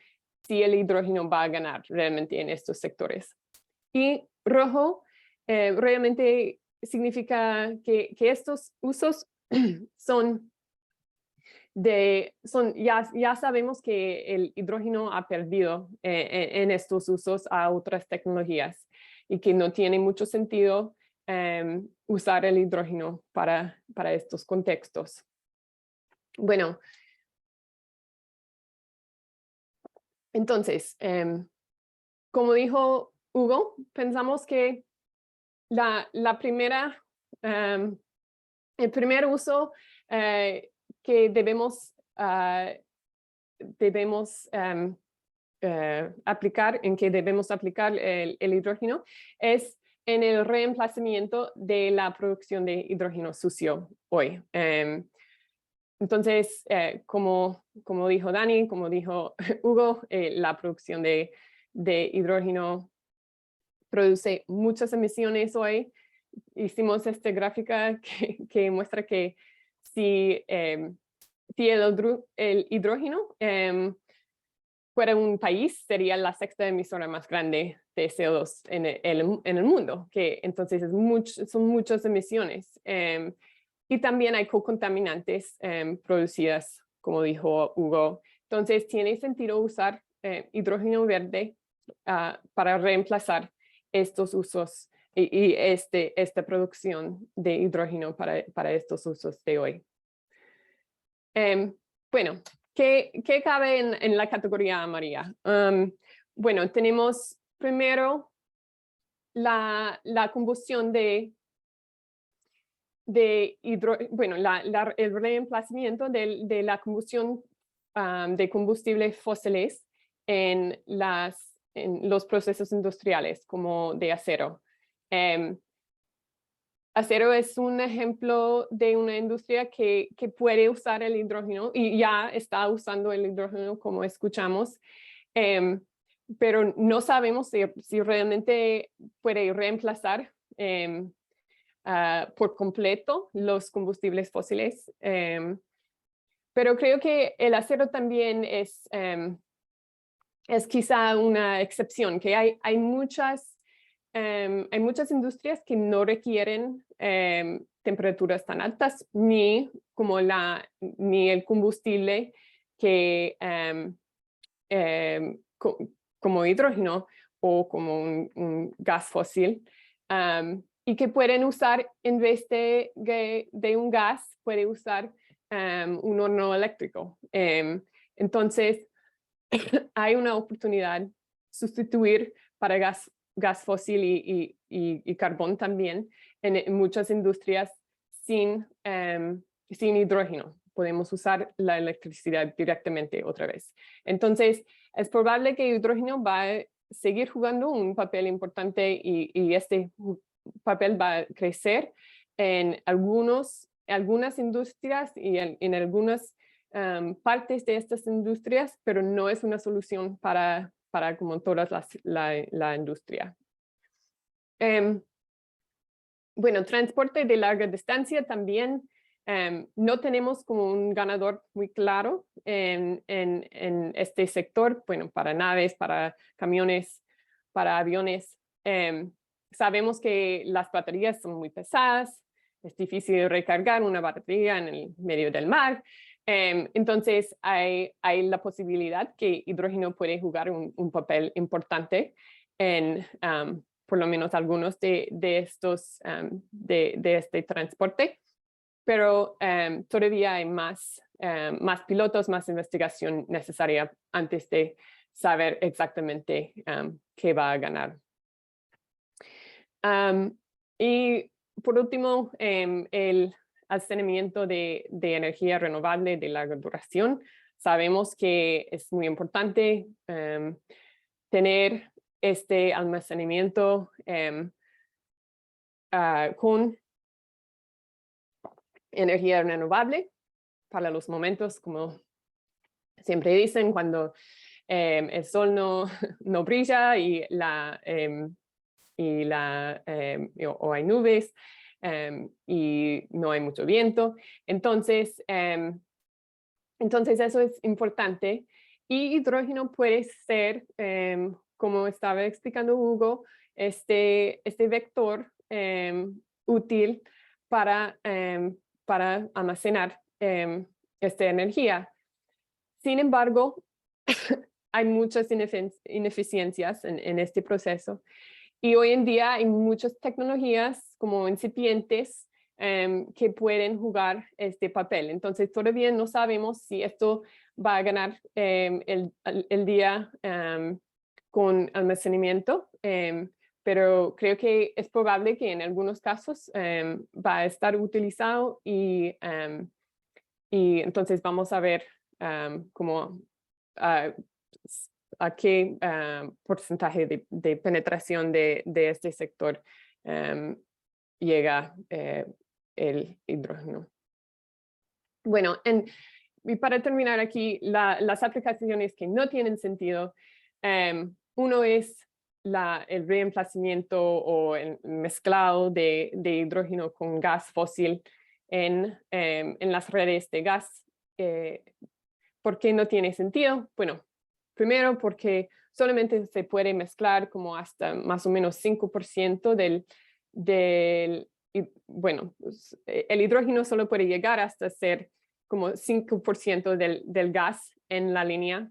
si el hidrógeno va a ganar realmente en estos sectores. Y rojo realmente significa que estos usos ya sabemos que el hidrógeno ha perdido en estos usos a otras tecnologías y que no tiene mucho sentido usar el hidrógeno para estos contextos. Bueno, entonces, como dijo Hugo, pensamos que el primer uso que debemos aplicar el hidrógeno es en el reemplazamiento de la producción de hidrógeno sucio hoy. Entonces, como dijo Dani, como dijo Hugo, la producción de hidrógeno produce muchas emisiones hoy. Hicimos esta gráfica que muestra que si el hidrógeno fuera un país, sería la sexta emisora más grande de CO2 en el mundo, que entonces son muchas emisiones. Y también hay cocontaminantes producidas, como dijo Hugo. Entonces tiene sentido usar hidrógeno verde para reemplazar estos usos y esta producción de hidrógeno para estos usos de hoy. Bueno, ¿qué cabe en la categoría amarilla? Bueno, tenemos primero la combustión el reemplazamiento de la combustión de combustibles fósiles en los procesos industriales, como de acero. acero es un ejemplo de una industria que puede usar el hidrógeno y ya está usando el hidrógeno como escuchamos, pero no sabemos si realmente puede reemplazar por completo los combustibles fósiles. Pero creo que el acero también es quizá una excepción, que hay muchas industrias que no requieren temperaturas tan altas, ni el combustible que como hidrógeno o como un gas fósil, y que pueden usar, en vez de un gas, puede usar un horno eléctrico. Entonces, hay una oportunidad sustituir para gas fósil y carbón también en muchas industrias sin hidrógeno. Podemos usar la electricidad directamente otra vez. Entonces, es probable que el hidrógeno va a seguir jugando un papel importante y este papel va a crecer en algunas industrias y en algunas partes de estas industrias, pero no es una solución para como toda la industria. Bueno, transporte de larga distancia también. No tenemos como un ganador muy claro en este sector, bueno, para naves, para camiones, para aviones. Sabemos que las baterías son muy pesadas, es difícil recargar una batería en el medio del mar. Entonces hay la posibilidad que hidrógeno puede jugar un papel importante en por lo menos algunos de estos de este transporte, pero todavía hay más pilotos, más investigación necesaria antes de saber exactamente qué va a ganar. Y por último, el almacenamiento de energía renovable de larga duración. Sabemos que es muy importante tener este almacenamiento con energía renovable para los momentos, como siempre dicen, cuando el sol no brilla o hay nubes y no hay mucho viento. Entonces eso es importante. Y hidrógeno puede ser, como estaba explicando Hugo, este vector útil para almacenar esta energía. Sin embargo, hay muchas ineficiencias en este proceso. Y hoy en día hay muchas tecnologías como incipientes que pueden jugar este papel. Entonces todavía no sabemos si esto va a ganar el día con almacenamiento, pero creo que es probable que en algunos casos va a estar utilizado y entonces vamos a ver cómo a qué porcentaje de penetración de este sector llega el hidrógeno. Bueno, y para terminar aquí, las aplicaciones que no tienen sentido, uno es el reemplazamiento o el mezclado de hidrógeno con gas fósil en las redes de gas. ¿Por qué no tiene sentido? Bueno, primero porque solamente se puede mezclar como hasta más o menos 5% bueno, el hidrógeno solo puede llegar hasta ser como 5% del gas en la línea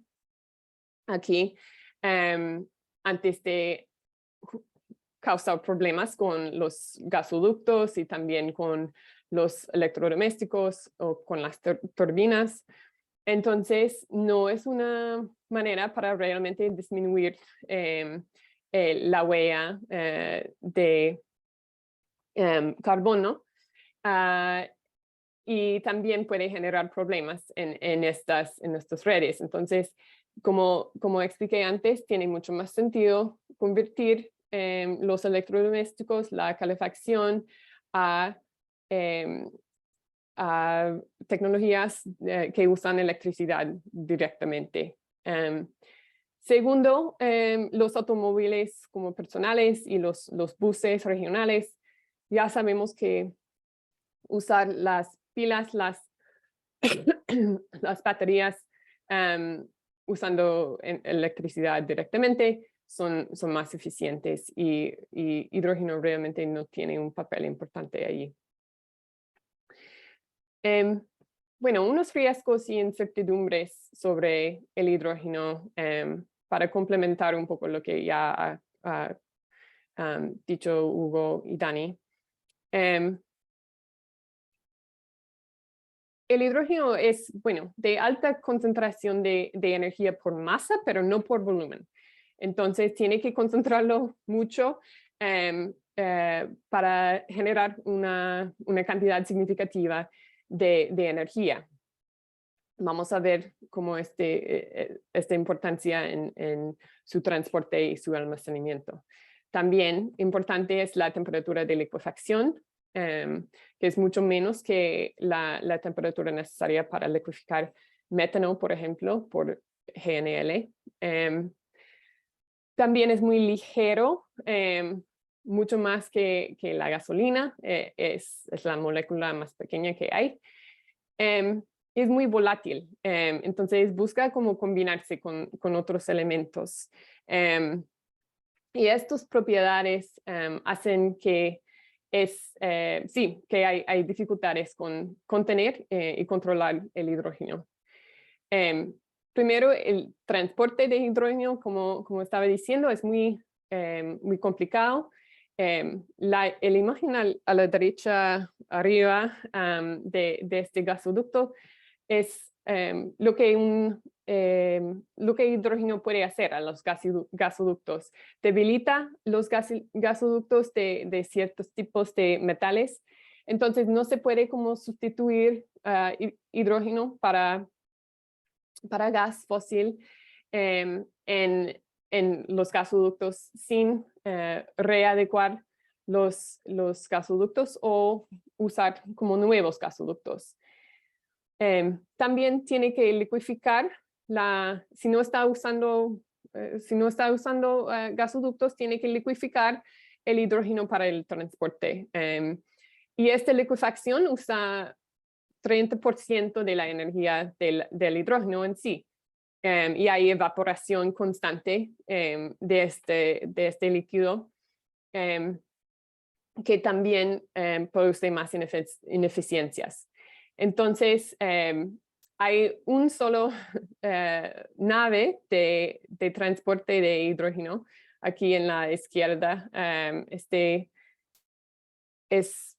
aquí, antes de causar problemas con los gasoductos y también con los electrodomésticos o con las turbinas. Entonces, no es una manera para realmente disminuir la huella de carbono, y también puede generar problemas en estas redes. Entonces, como expliqué antes, tiene mucho más sentido convertir los electrodomésticos, la calefacción, a tecnologías que usan electricidad directamente. Segundo, los automóviles como personales y los buses regionales, ya sabemos que usar las pilas, las baterías usando electricidad directamente son más eficientes y hidrógeno realmente no tiene un papel importante allí. Bueno, unos riesgos y incertidumbres sobre el hidrógeno para complementar un poco lo que ya ha dicho Hugo y Dani. El hidrógeno es, bueno, de alta concentración de energía por masa, pero no por volumen. Entonces, tiene que concentrarlo mucho para generar una cantidad significativa de energía. Vamos a ver cómo esta importancia en su transporte y su almacenamiento. También importante es la temperatura de licuefacción, que es mucho menos que la temperatura necesaria para liqueficar metano, por ejemplo, por GNL. También es muy ligero, mucho más que la gasolina, es la molécula más pequeña que hay. Es muy volátil, entonces busca cómo combinarse con otros elementos. Y estas propiedades hacen que que hay dificultades con contener y controlar el hidrógeno. Primero, el transporte de hidrógeno, como estaba diciendo, es muy complicado. La imagen a la derecha arriba de este gasoducto es lo que hidrógeno puede hacer a los gasoductos. Debilita los gasoductos de ciertos tipos de metales. Entonces no se puede como sustituir hidrógeno para gas fósil en los gasoductos sin readecuar los gasoductos o usar como nuevos gasoductos. También tiene que liqueficar, si no está usando gasoductos, tiene que liqueficar el hidrógeno para el transporte. Y esta liquefacción usa 30% de la energía del hidrógeno en sí. Y hay evaporación constante de este líquido que también produce más ineficiencias. Entonces, hay un solo nave de transporte de hidrógeno aquí en la izquierda.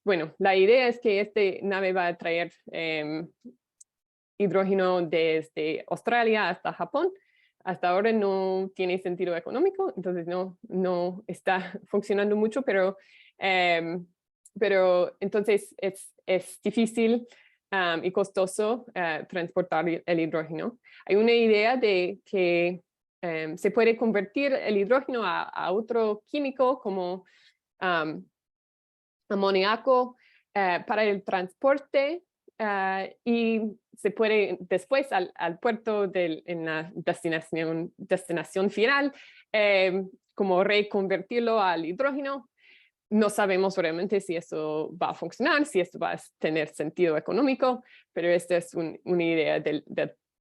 Bueno, la idea es que este nave va a traer hidrógeno desde Australia hasta Japón. Hasta ahora no tiene sentido económico, entonces no está funcionando mucho, pero entonces es difícil y costoso transportar el hidrógeno. Hay una idea de que se puede convertir el hidrógeno a otro químico como amoníaco para el transporte y se puede después al puerto en la destinación final como reconvertirlo al hidrógeno. No sabemos realmente si eso va a funcionar, si esto va a tener sentido económico, pero esta es una idea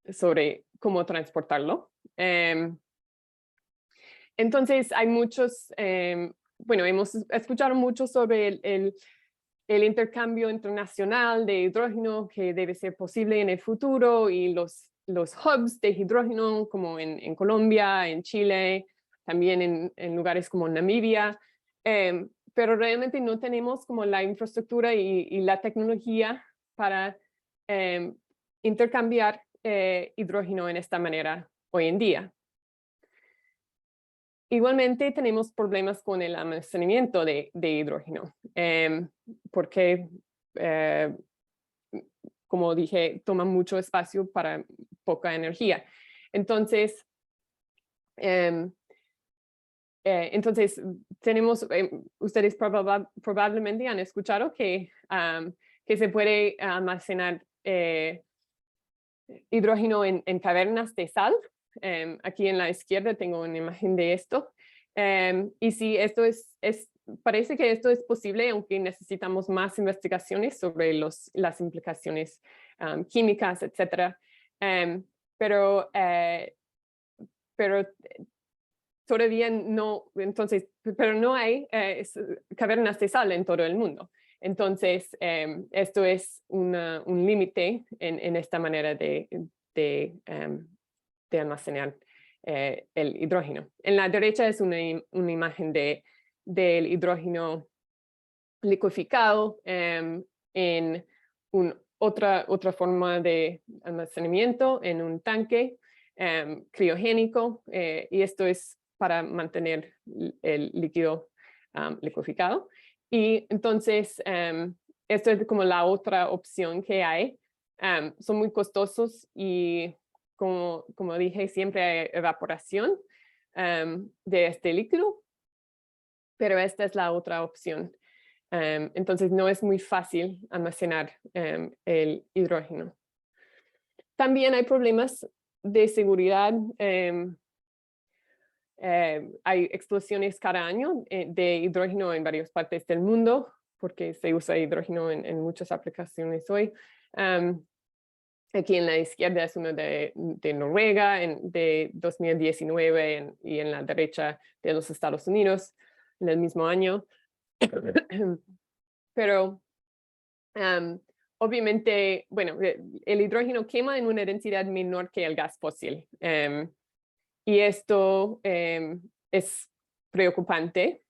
sobre cómo transportarlo. Entonces hay muchos, bueno, hemos escuchado mucho sobre el intercambio internacional de hidrógeno que debe ser posible en el futuro y los hubs de hidrógeno como en Colombia, en Chile, también en lugares como Namibia. Pero realmente no tenemos como la infraestructura y la tecnología para intercambiar hidrógeno en esta manera hoy en día. Igualmente tenemos problemas con el almacenamiento de hidrógeno, porque, como dije, toma mucho espacio para poca energía. Entonces, entonces, tenemos, ustedes probablemente han escuchado que se puede almacenar hidrógeno en cavernas de sal. Aquí en la izquierda tengo una imagen de esto. Y sí, esto parece que esto es posible, aunque necesitamos más investigaciones sobre las implicaciones químicas, etc. Pero todavía no, entonces, pero no hay cavernas de sal en todo el mundo. Entonces, esto es un límite en esta manera de almacenar el hidrógeno. En la derecha es una imagen del hidrógeno liquefiado en otra forma de almacenamiento en un tanque criogénico, y esto es para mantener el líquido liquefiado. Y entonces, esto es como la otra opción que hay. Son muy costosos y, como dije, siempre hay evaporación de este líquido, pero esta es la otra opción. Entonces, no es muy fácil almacenar el hidrógeno. También hay problemas de seguridad. Hay explosiones cada año de hidrógeno en varias partes del mundo, porque se usa hidrógeno en muchas aplicaciones hoy. Aquí en la izquierda es uno de Noruega de 2019 y en la derecha de los Estados Unidos en el mismo año. Pero obviamente, bueno, el hidrógeno quema en una densidad menor que el gas fósil. Y esto es preocupante.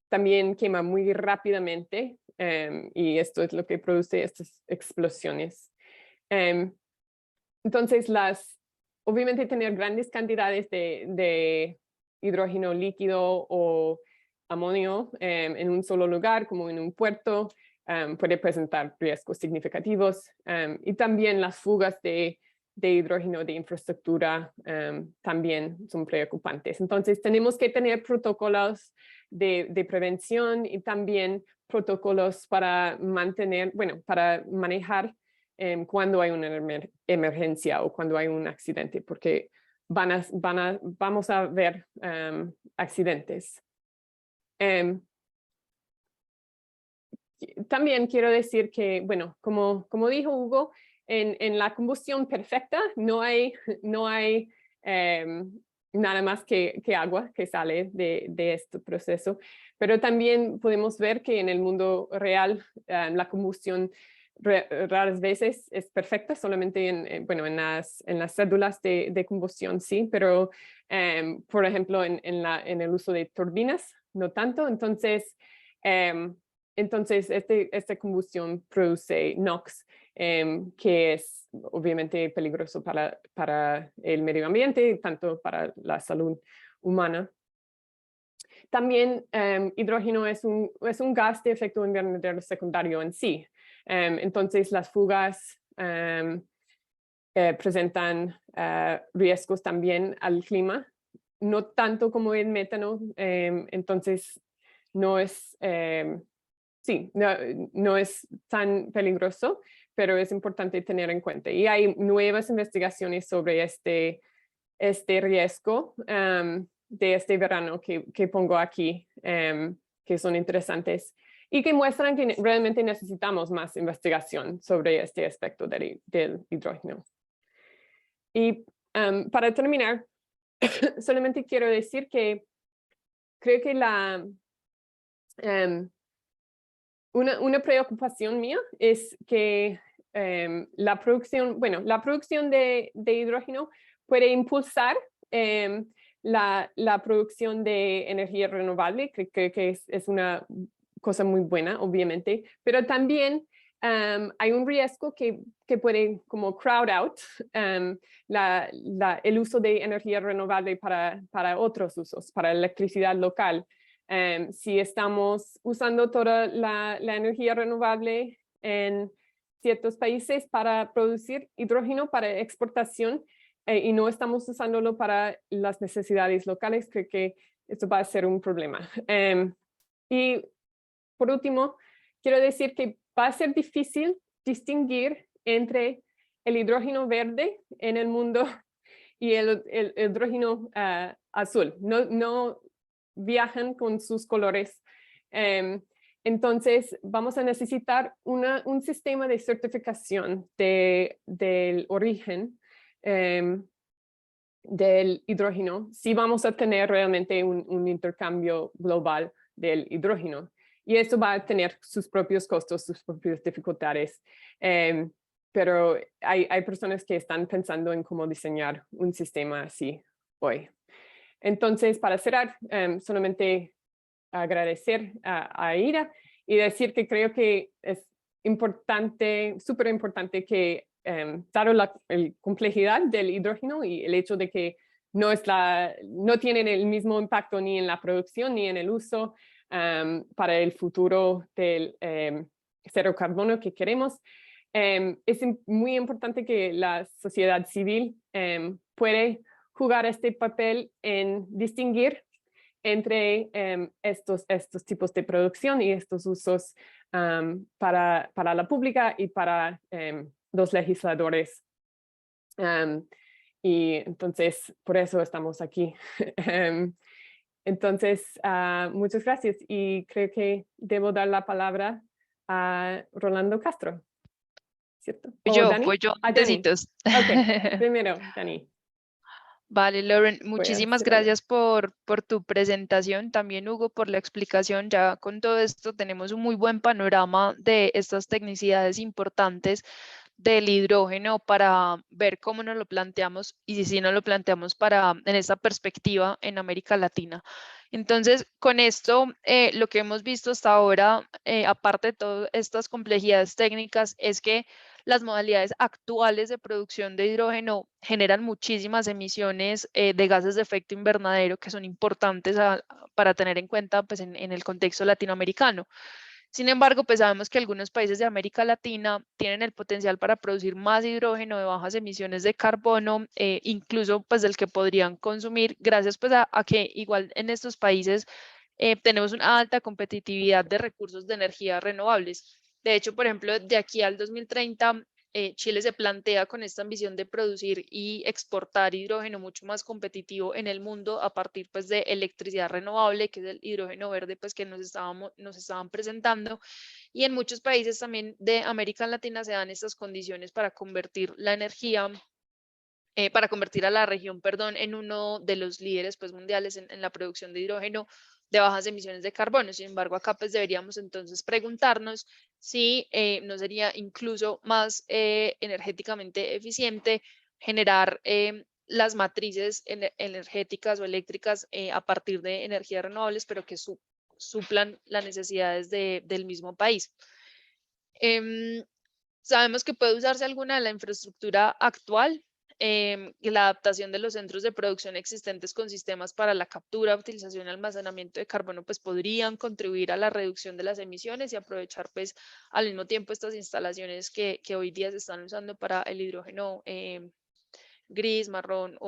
También quema muy rápidamente y esto es lo que produce estas explosiones. Entonces, obviamente tener grandes cantidades de hidrógeno líquido o amonio en un solo lugar, como en un puerto, puede presentar riesgos significativos. Y también las fugas de hidrógeno de infraestructura también son preocupantes. Entonces, tenemos que tener protocolos de prevención y también protocolos para para manejar cuando hay una emergencia o cuando hay un accidente, porque vamos a ver accidentes. También quiero decir que, bueno, como dijo Hugo, en la combustión perfecta no hay nada más que agua que sale de este proceso, pero también podemos ver que en el mundo real la combustión raras veces es perfecta, solamente en las células de combustión sí, pero por ejemplo en el uso de turbinas no tanto. Entonces esta combustión produce NOx, que es obviamente peligroso para el medio ambiente, tanto para la salud humana. También hidrógeno es un gas de efecto invernadero secundario en sí. Entonces las fugas presentan riesgos también al clima, no tanto como el metano. Entonces no es tan peligroso, pero es importante tener en cuenta. Y hay nuevas investigaciones sobre este riesgo de este verano que pongo aquí, que son interesantes y que muestran que realmente necesitamos más investigación sobre este aspecto del hidrógeno. Y para terminar, solamente quiero decir que creo que una preocupación mía es que la producción de hidrógeno puede impulsar la producción de energía renovable, creo que es una cosa muy buena, obviamente, pero también hay un riesgo que puede como crowd out el uso de energía renovable para otros usos, para electricidad local. Si estamos usando toda la energía renovable en ciertos países para producir hidrógeno para exportación y no estamos usándolo para las necesidades locales, creo que esto va a ser un problema. Y por último, quiero decir que va a ser difícil distinguir entre el hidrógeno verde en el mundo y el hidrógeno azul. No viajan con sus colores. Entonces, vamos a necesitar un sistema de certificación del origen del hidrógeno si vamos a tener realmente un intercambio global del hidrógeno. Y esto va a tener sus propios costos, sus propias dificultades. Pero hay personas que están pensando en cómo diseñar un sistema así hoy. Entonces, para cerrar, solamente agradecer a Aida y decir que creo que es importante, súper importante que, dado la complejidad del hidrógeno y el hecho de que no tienen el mismo impacto ni en la producción ni en el uso para el futuro del cero carbono que queremos, es muy importante que la sociedad civil puede jugar este papel en distinguir entre estos tipos de producción y estos usos para la pública y para los legisladores. Y entonces, por eso estamos aquí. Entonces, muchas gracias y creo que debo dar la palabra a Rolando Castro, ¿cierto? ¿Dani? Pues yo, Dani. besitos. Ok, primero, Dani. Vale, Lauren, Voy a muchísimas hacer una- gracias por tu presentación, también Hugo por la explicación. Ya con todo esto tenemos un muy buen panorama de estas tecnicidades importantes del hidrógeno para ver cómo nos lo planteamos y si nos lo planteamos en esta perspectiva en América Latina. Entonces, con esto, lo que hemos visto hasta ahora, aparte de todas estas complejidades técnicas, es que las modalidades actuales de producción de hidrógeno generan muchísimas emisiones de gases de efecto invernadero que son importantes para tener en cuenta pues, en el contexto latinoamericano. Sin embargo, pues sabemos que algunos países de América Latina tienen el potencial para producir más hidrógeno de bajas emisiones de carbono, incluso pues del que podrían consumir, gracias pues a que igual en estos países tenemos una alta competitividad de recursos de energía renovables. De hecho, por ejemplo, de aquí al 2030, Chile se plantea con esta ambición de producir y exportar hidrógeno mucho más competitivo en el mundo a partir pues, de electricidad renovable, que es el hidrógeno verde pues, que nos estaban presentando. Y en muchos países también de América Latina se dan estas condiciones para convertir la energía para convertir a la región, perdón, en uno de los líderes pues, mundiales en la producción de hidrógeno de bajas emisiones de carbono. Sin embargo, acá pues deberíamos entonces preguntarnos si no sería incluso más energéticamente eficiente generar las matrices energéticas o eléctricas a partir de energías renovables, pero que suplan las necesidades del mismo país. Sabemos que puede usarse alguna de la infraestructura actual y la adaptación de los centros de producción existentes con sistemas para la captura, utilización y almacenamiento de carbono, pues podrían contribuir a la reducción de las emisiones y aprovechar pues al mismo tiempo estas instalaciones que hoy día se están usando para el hidrógeno gris, marrón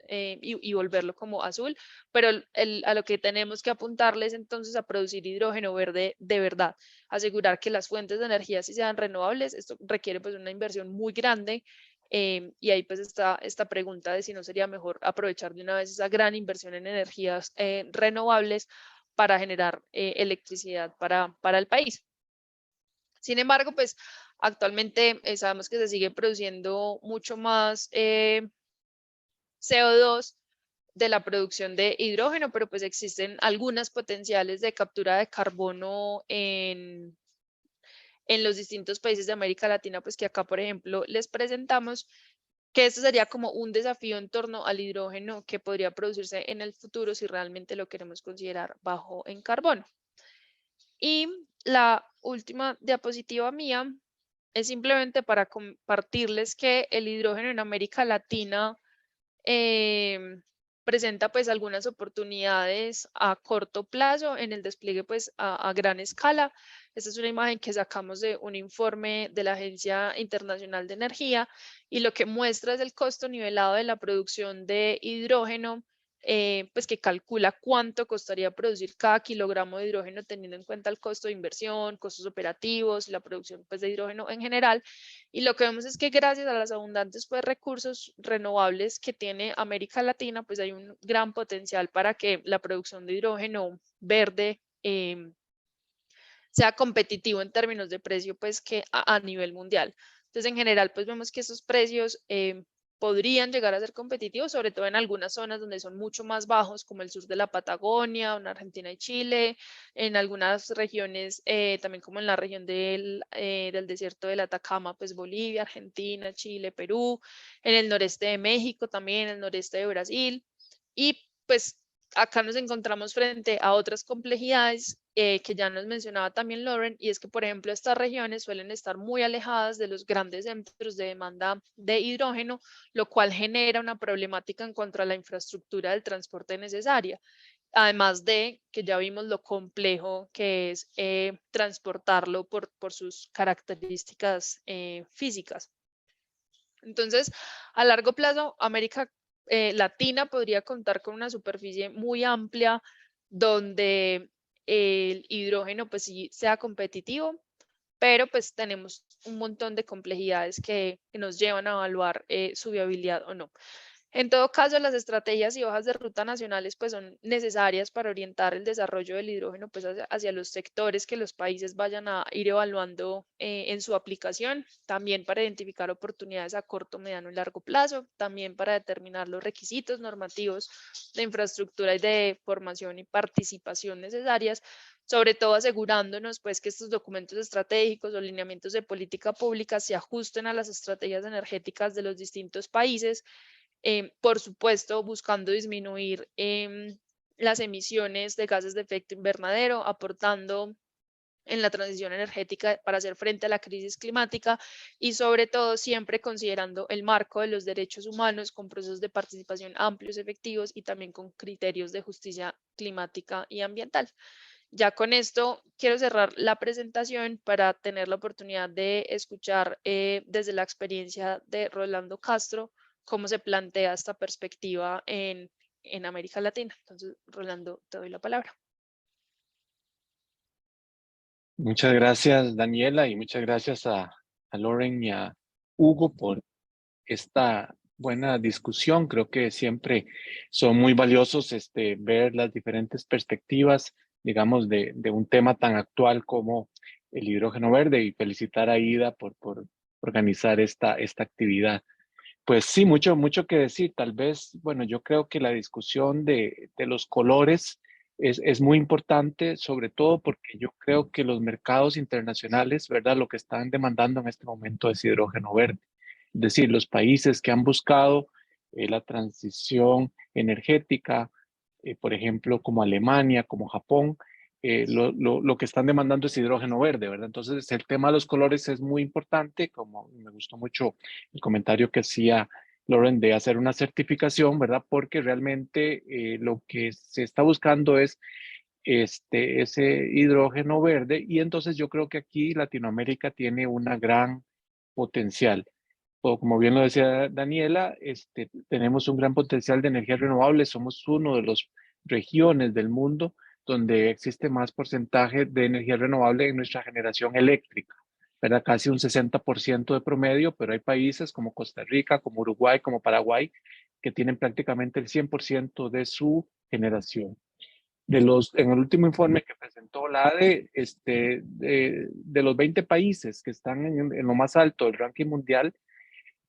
y volverlo como azul, pero a lo que tenemos que apuntarles entonces a producir hidrógeno verde de verdad, asegurar que las fuentes de energía sí sean renovables. Esto requiere pues una inversión muy grande y ahí pues está esta pregunta de si no sería mejor aprovechar de una vez esa gran inversión en energías renovables para generar electricidad para el país. Sin embargo, pues actualmente sabemos que se sigue produciendo mucho más CO2 de la producción de hidrógeno, pero pues existen algunas potenciales de captura de carbono en los distintos países de América Latina, pues que acá, por ejemplo, les presentamos que esto sería como un desafío en torno al hidrógeno que podría producirse en el futuro si realmente lo queremos considerar bajo en carbono. Y la última diapositiva mía es simplemente para compartirles que el hidrógeno en América Latina presenta pues algunas oportunidades a corto plazo en el despliegue pues a gran escala. Esta es una imagen que sacamos de un informe de la Agencia Internacional de Energía y lo que muestra es el costo nivelado de la producción de hidrógeno pues que calcula cuánto costaría producir cada kilogramo de hidrógeno teniendo en cuenta el costo de inversión, costos operativos, la producción pues, de hidrógeno en general. Y lo que vemos es que gracias a los abundantes pues, recursos renovables que tiene América Latina, pues hay un gran potencial para que la producción de hidrógeno verde sea competitivo en términos de precio pues que a nivel mundial. Entonces en general pues vemos que esos precios podrían llegar a ser competitivos, sobre todo en algunas zonas donde son mucho más bajos, como el sur de la Patagonia, en Argentina y Chile, en algunas regiones, también como en la región del desierto del Atacama, pues Bolivia, Argentina, Chile, Perú, en el noreste de México también, en el noreste de Brasil, y pues acá nos encontramos frente a otras complejidades que ya nos mencionaba también Lauren, y es que, por ejemplo, estas regiones suelen estar muy alejadas de los grandes centros de demanda de hidrógeno, lo cual genera una problemática en cuanto a la infraestructura del transporte necesaria. Además de que ya vimos lo complejo que es transportarlo por sus características físicas. Entonces, a largo plazo, América Latina podría contar con una superficie muy amplia donde el hidrógeno pues sí sea competitivo, pero pues tenemos un montón de complejidades que nos llevan a evaluar su viabilidad o no. En todo caso, las estrategias y hojas de ruta nacionales pues son necesarias para orientar el desarrollo del hidrógeno pues hacia los sectores que los países vayan a ir evaluando en su aplicación, también para identificar oportunidades a corto, mediano y largo plazo, también para determinar los requisitos normativos de infraestructura y de formación y participación necesarias, sobre todo asegurándonos pues que estos documentos estratégicos o lineamientos de política pública se ajusten a las estrategias energéticas de los distintos países, por supuesto, buscando disminuir las emisiones de gases de efecto invernadero, aportando en la transición energética para hacer frente a la crisis climática y sobre todo siempre considerando el marco de los derechos humanos con procesos de participación amplios, efectivos y también con criterios de justicia climática y ambiental. Ya con esto quiero cerrar la presentación para tener la oportunidad de escuchar desde la experiencia de Rolando Castro cómo se plantea esta perspectiva en América Latina. Entonces, Rolando, te doy la palabra. Muchas gracias, Daniela, y muchas gracias a Lauren y a Hugo por esta buena discusión. Creo que siempre son muy valiosos ver las diferentes perspectivas, digamos, de un tema tan actual como el hidrógeno verde, y felicitar a Ida por organizar esta actividad. Pues sí, mucho que decir. Tal vez, bueno, yo creo que la discusión de los colores es muy importante, sobre todo porque yo creo que los mercados internacionales, ¿verdad? Lo que están demandando en este momento es hidrógeno verde. Es decir, los países que han buscado la transición energética, por ejemplo, como Alemania, como Japón, lo que están demandando es hidrógeno verde, ¿verdad? Entonces, el tema de los colores es muy importante, como me gustó mucho el comentario que hacía Lauren de hacer una certificación, ¿verdad? Porque realmente lo que se está buscando es ese hidrógeno verde, y entonces yo creo que aquí Latinoamérica tiene una gran potencial. O como bien lo decía Daniela, tenemos un gran potencial de energía renovable. Somos uno de las regiones del mundo donde existe más porcentaje de energía renovable en nuestra generación eléctrica, ¿verdad? Casi un 60% de promedio, pero hay países como Costa Rica, como Uruguay, como Paraguay, que tienen prácticamente el 100% de su generación. En el último informe que presentó la ADE, de los 20 países que están en lo más alto del ranking mundial,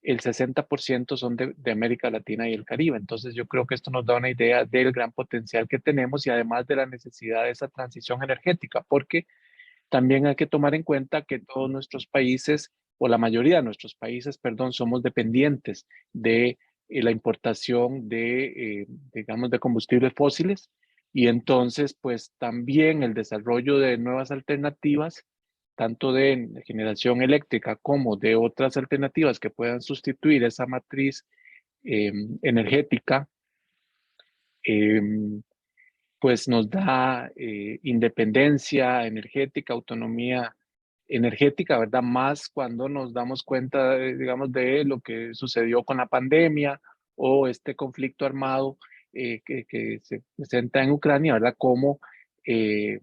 el 60% son de América Latina y el Caribe. Entonces yo creo que esto nos da una idea del gran potencial que tenemos, y además de la necesidad de esa transición energética, porque también hay que tomar en cuenta que todos nuestros países, o la mayoría de nuestros países, perdón, somos dependientes de la importación digamos, de combustibles fósiles, y entonces pues también el desarrollo de nuevas alternativas, tanto de generación eléctrica como de otras alternativas que puedan sustituir esa matriz energética, pues nos da independencia energética, autonomía energética, ¿verdad? Más cuando nos damos cuenta, digamos, de lo que sucedió con la pandemia o este conflicto armado que se presenta en Ucrania, ¿verdad? Como el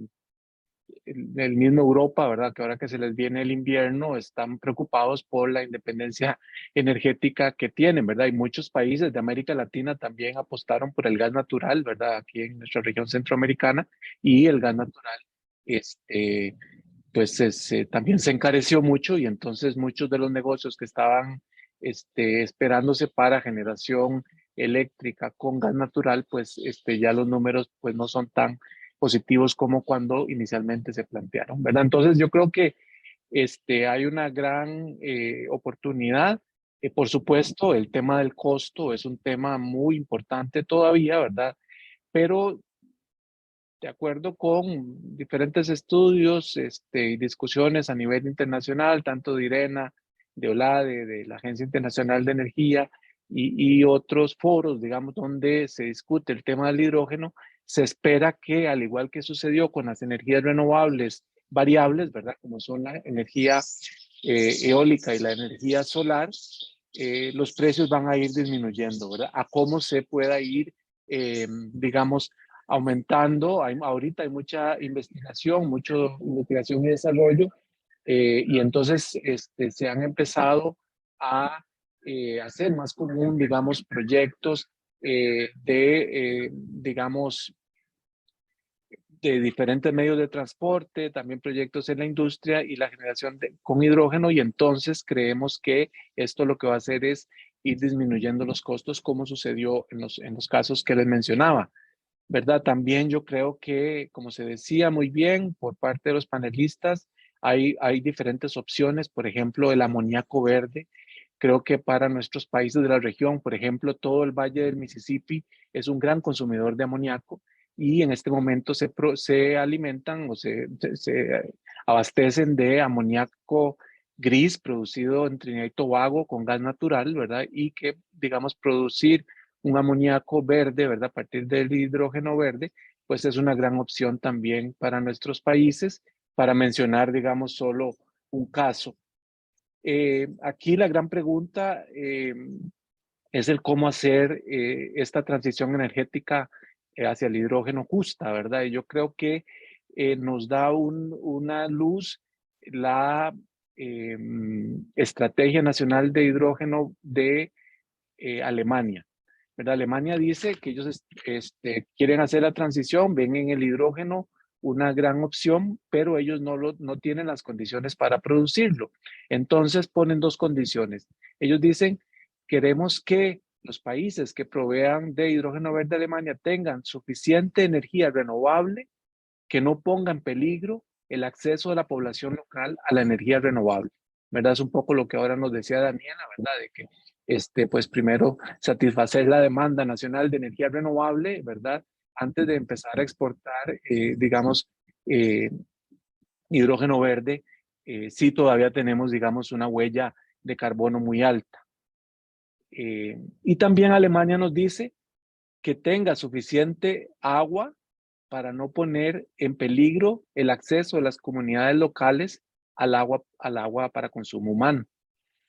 mismo Europa, ¿verdad? Que ahora que se les viene el invierno, están preocupados por la independencia energética que tienen, ¿verdad? Y muchos países de América Latina también apostaron por el gas natural, ¿verdad? Aquí en nuestra región centroamericana, y el gas natural, pues también se encareció mucho y entonces muchos de los negocios que estaban esperándose para generación eléctrica con gas natural, pues ya los números pues no son tan positivos como cuando inicialmente se plantearon, ¿verdad? Entonces yo creo que hay una gran oportunidad. Por supuesto, el tema del costo es un tema muy importante todavía, ¿verdad? Pero de acuerdo con diferentes estudios y discusiones a nivel internacional, tanto de IRENA, de OLADE, de la Agencia Internacional de Energía y otros foros, digamos, donde se discute el tema del hidrógeno, se espera que, al igual que sucedió con las energías renovables variables, ¿verdad? Como son la energía eólica y la energía solar, los precios van a ir disminuyendo, ¿verdad? A cómo se pueda ir, digamos, aumentando. Ahorita hay mucha investigación, mucho investigación y desarrollo, y entonces se han empezado a hacer más común, digamos, proyectos digamos, de diferentes medios de transporte, también proyectos en la industria y la generación con hidrógeno, y entonces creemos que esto lo que va a hacer es ir disminuyendo los costos, como sucedió en los casos que les mencionaba. ¿Verdad? También yo creo que, como se decía muy bien por parte de los panelistas, hay diferentes opciones, por ejemplo, el amoníaco verde. Creo que para nuestros países de la región, por ejemplo, todo el Valle del Mississippi es un gran consumidor de amoníaco y en este momento se alimentan o se abastecen de amoníaco gris producido en Trinidad y Tobago con gas natural, ¿verdad? Y que, digamos, producir un amoníaco verde, ¿verdad? A partir del hidrógeno verde, pues es una gran opción también para nuestros países, para mencionar, digamos, solo un caso. Aquí la gran pregunta es el cómo hacer esta transición energética hacia el hidrógeno justa, ¿verdad? Y yo creo que nos da una luz la Estrategia Nacional de Hidrógeno de Alemania, ¿verdad? Alemania dice que ellos quieren hacer la transición, ven en el hidrógeno una gran opción, pero ellos no tienen las condiciones para producirlo. Entonces ponen dos condiciones. Ellos dicen, queremos que los países que provean de hidrógeno verde a Alemania tengan suficiente energía renovable que no ponga en peligro el acceso de la población local a la energía renovable, ¿verdad? Es un poco lo que ahora nos decía Daniela, ¿verdad? De que, pues primero satisfacer la demanda nacional de energía renovable, ¿verdad? Antes de empezar a exportar, digamos, eh, hidrógeno verde, sí todavía tenemos, digamos, una huella de carbono muy alta. Y también Alemania nos dice que tenga suficiente agua para no poner en peligro el acceso de las comunidades locales al agua para consumo humano,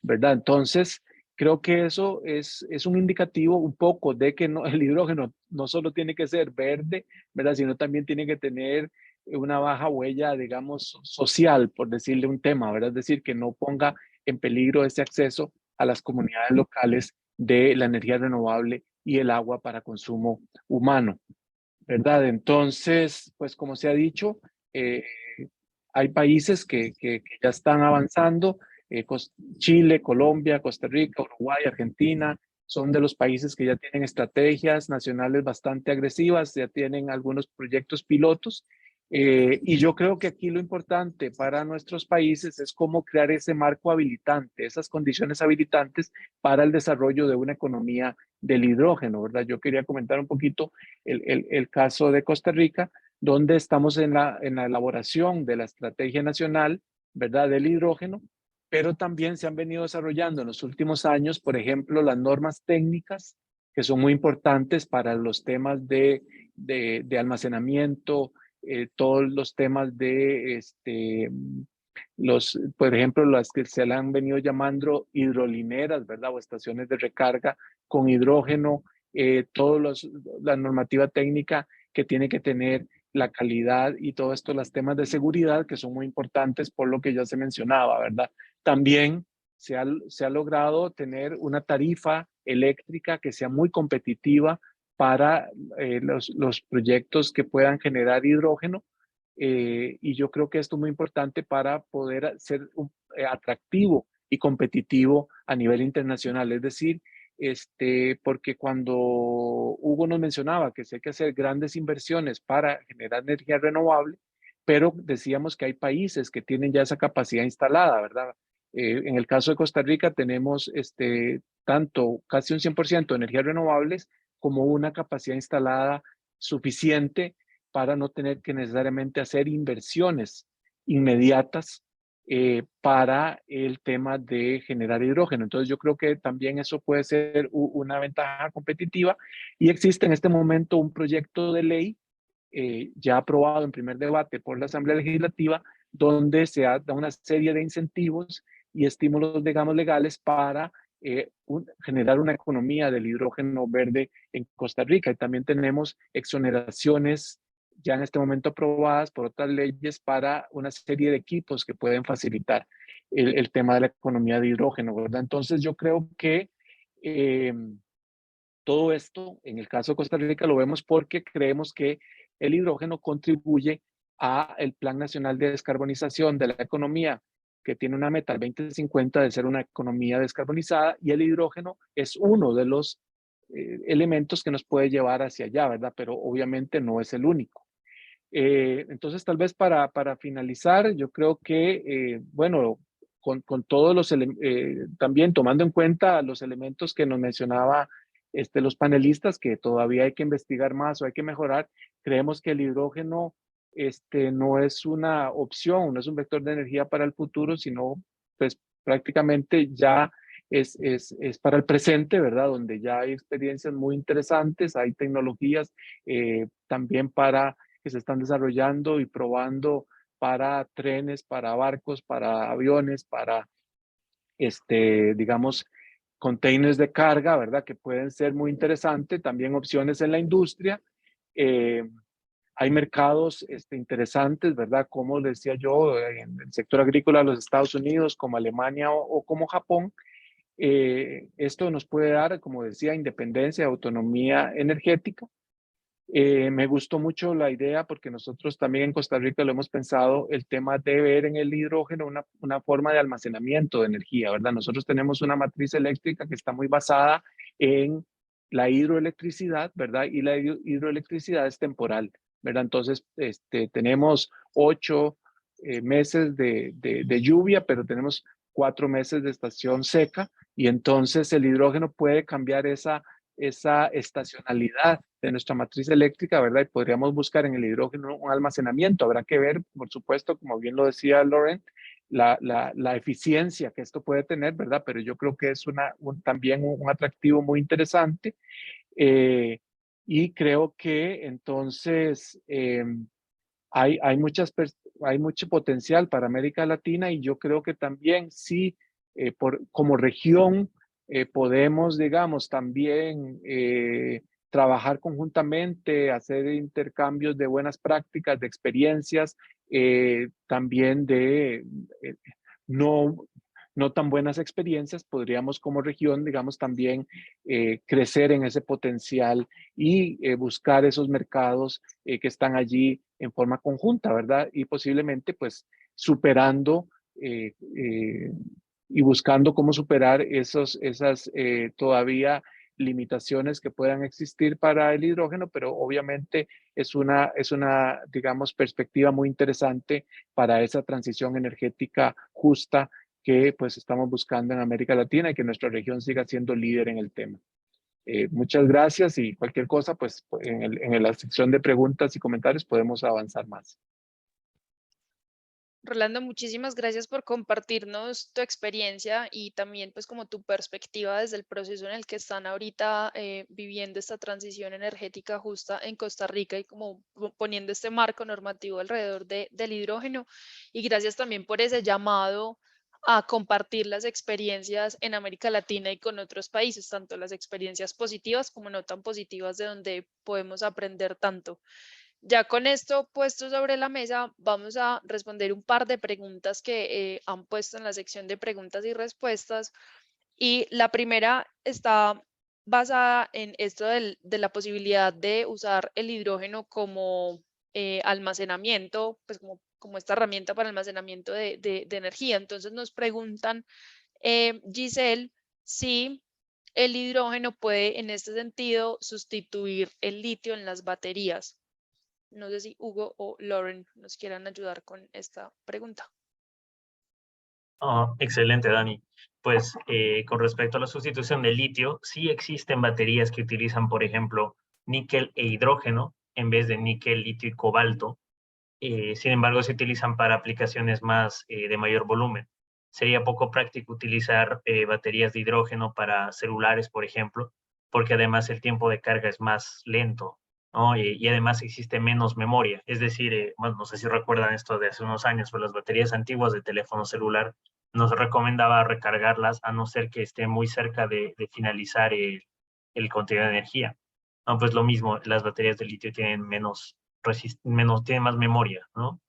¿verdad? Entonces, creo que eso es un indicativo un poco de que no, el hidrógeno no solo tiene que ser verde, ¿verdad? Sino también tiene que tener una baja huella, digamos, social, por decirle un tema, ¿verdad? Es decir, que no ponga en peligro ese acceso a las comunidades locales de la energía renovable y el agua para consumo humano, ¿verdad? Entonces, pues como se ha dicho, eh, hay países que ya están avanzando. Chile, Colombia, Costa Rica, Uruguay, Argentina, son de los países que ya tienen estrategias nacionales bastante agresivas, ya tienen algunos proyectos pilotos. Y yo creo que aquí lo importante para nuestros países es cómo crear ese marco habilitante, esas condiciones habilitantes para el desarrollo de una economía del hidrógeno, ¿verdad? Yo quería comentar un poquito el caso de Costa Rica, donde estamos en la elaboración de la estrategia nacional, ¿verdad? Del hidrógeno, pero también se han venido desarrollando en los últimos años, por ejemplo, las normas técnicas, que son muy importantes para los temas de almacenamiento, todos los temas de, por ejemplo, las que se le han venido llamando hidrolineras, ¿verdad? O estaciones de recarga con hidrógeno, toda la normativa técnica que tiene que tener, la calidad y todo esto, los temas de seguridad que son muy importantes por lo que ya se mencionaba, ¿verdad? También se ha logrado tener una tarifa eléctrica que sea muy competitiva para los proyectos que puedan generar hidrógeno. Y yo creo que esto es muy importante para poder ser atractivo y competitivo a nivel internacional. Es decir, porque cuando Hugo nos mencionaba que sí hay que hacer grandes inversiones para generar energía renovable, pero decíamos que hay países que tienen ya esa capacidad instalada, ¿verdad? En el caso de Costa Rica tenemos tanto casi un 100% de energías renovables como una capacidad instalada suficiente para no tener que necesariamente hacer inversiones inmediatas para el tema de generar hidrógeno. Entonces yo creo que también eso puede ser una ventaja competitiva y existe en este momento un proyecto de ley ya aprobado en primer debate por la Asamblea Legislativa donde se da una serie de incentivos y estímulos, digamos, legales para generar una economía del hidrógeno verde en Costa Rica. Y también tenemos exoneraciones ya en este momento aprobadas por otras leyes para una serie de equipos que pueden facilitar el tema de la economía de hidrógeno, ¿verdad? Entonces yo creo que todo esto, en el caso de Costa Rica, lo vemos porque creemos que el hidrógeno contribuye a el Plan Nacional de Descarbonización de la Economía, que tiene una meta al 2050 de ser una economía descarbonizada, y el hidrógeno es uno de los elementos que nos puede llevar hacia allá, ¿verdad? Pero obviamente no es el único. Entonces, tal vez para finalizar, yo creo que, bueno, con todos los también tomando en cuenta los elementos que nos mencionaba los panelistas, que todavía hay que investigar más o hay que mejorar, creemos que el hidrógeno no es una opción, no es un vector de energía para el futuro, sino pues prácticamente ya es para el presente, ¿verdad? Donde ya hay experiencias muy interesantes, hay tecnologías también para que se están desarrollando y probando para trenes, para barcos, para aviones, para, digamos, containers de carga, ¿verdad? Que pueden ser muy interesantes, también opciones en la industria. Hay mercados interesantes, ¿verdad? Como decía yo, en el sector agrícola de los Estados Unidos, como Alemania o como Japón. Esto nos puede dar, como decía, independencia, autonomía energética. Me gustó mucho la idea porque nosotros también en Costa Rica lo hemos pensado, el tema de ver en el hidrógeno una forma de almacenamiento de energía, ¿verdad? Nosotros tenemos una matriz eléctrica que está muy basada en la hidroelectricidad, ¿verdad? Y la hidroelectricidad es temporal, ¿verdad? Entonces, tenemos 8 meses de lluvia, pero tenemos 4 meses de estación seca y entonces el hidrógeno puede cambiar esa estacionalidad de nuestra matriz eléctrica, ¿verdad? Y podríamos buscar en el hidrógeno un almacenamiento. Habrá que ver, por supuesto, como bien lo decía Lauren, la eficiencia que esto puede tener, ¿verdad? Pero yo creo que es también un atractivo muy interesante. Y creo que entonces hay mucho potencial para América Latina y yo creo que también sí, como región, podemos, digamos, también trabajar conjuntamente, hacer intercambios de buenas prácticas, de experiencias, también de no, no tan buenas experiencias, podríamos como región, digamos, también crecer en ese potencial y buscar esos mercados que están allí en forma conjunta, ¿verdad? Y posiblemente, pues, superando y buscando cómo superar esas todavía limitaciones que puedan existir para el hidrógeno, pero obviamente es una, digamos, perspectiva muy interesante para esa transición energética justa que pues estamos buscando en América Latina y que nuestra región siga siendo líder en el tema. Muchas gracias y cualquier cosa, pues en la sección de preguntas y comentarios podemos avanzar más. Rolando, muchísimas gracias por compartirnos tu experiencia y también pues como tu perspectiva desde el proceso en el que están ahorita viviendo esta transición energética justa en Costa Rica y como poniendo este marco normativo alrededor del hidrógeno. Y gracias también por ese llamado a compartir las experiencias en América Latina y con otros países, tanto las experiencias positivas como no tan positivas, de donde podemos aprender tanto. Ya con esto puesto sobre la mesa, vamos a responder un par de preguntas que han puesto en la sección de preguntas y respuestas. Y la primera está basada en esto de la posibilidad de usar el hidrógeno como almacenamiento, pues como esta herramienta para almacenamiento de energía. Entonces nos preguntan, Giselle, si el hidrógeno puede en este sentido sustituir el litio en las baterías. No sé si Hugo o Lauren nos quieran ayudar con esta pregunta. Excelente, Dani. Pues con respecto a la sustitución del litio, sí existen baterías que utilizan, por ejemplo, níquel e hidrógeno en vez de níquel, litio y cobalto. Sin embargo, se utilizan para aplicaciones más de mayor volumen. Sería poco práctico utilizar baterías de hidrógeno para celulares, por ejemplo, porque además el tiempo de carga es más lento, ¿no? Y además existe menos memoria. Es decir, bueno, no sé si recuerdan esto de hace unos años, pero las baterías antiguas de teléfono celular no se recomendaba recargarlas a no ser que esté muy cerca de finalizar el contenido de energía. No, pues lo mismo, las baterías de litio tienen tiene más memoria, ¿no?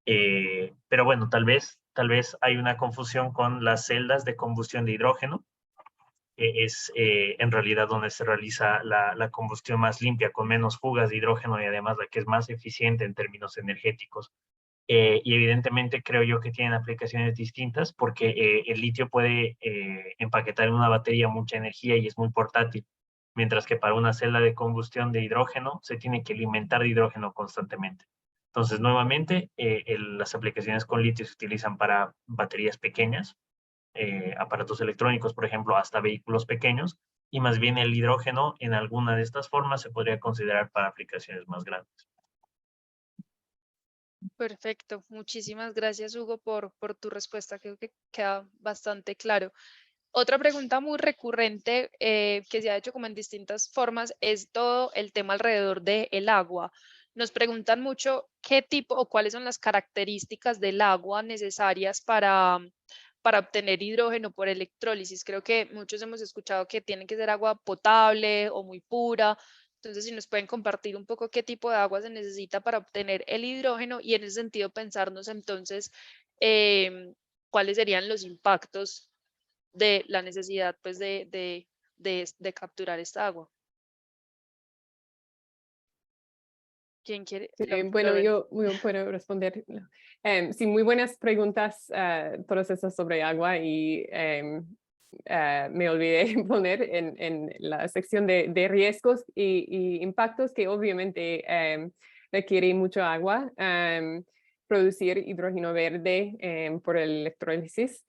Pero bueno, tal vez hay una confusión con las celdas de combustión de hidrógeno, que es en realidad donde se realiza la combustión más limpia, con menos fugas de hidrógeno y además la que es más eficiente en términos energéticos. Y evidentemente creo yo que tienen aplicaciones distintas porque el litio puede empaquetar en una batería mucha energía y es muy portátil, mientras que para una celda de combustión de hidrógeno se tiene que alimentar de hidrógeno constantemente. Entonces, nuevamente, las aplicaciones con litio se utilizan para baterías pequeñas, aparatos electrónicos, por ejemplo, hasta vehículos pequeños, y más bien el hidrógeno en alguna de estas formas se podría considerar para aplicaciones más grandes. Perfecto. Muchísimas gracias, Hugo, por tu respuesta. Creo que queda bastante claro. Otra pregunta muy recurrente que se ha hecho como en distintas formas es todo el tema alrededor del agua. Nos preguntan mucho qué tipo o cuáles son las características del agua necesarias para obtener hidrógeno por electrólisis. Creo que muchos hemos escuchado que tiene que ser agua potable o muy pura. Entonces, si nos pueden compartir un poco qué tipo de agua se necesita para obtener el hidrógeno y en ese sentido pensarnos entonces cuáles serían los impactos de la necesidad pues de capturar esta agua. ¿Quién quiere? Bueno, Lauren. yo puedo responder. Sí, muy buenas preguntas, todas esas sobre agua y me olvidé poner en la sección de riesgos y impactos que obviamente requiere mucho agua, producir hidrógeno verde por el electrólisis.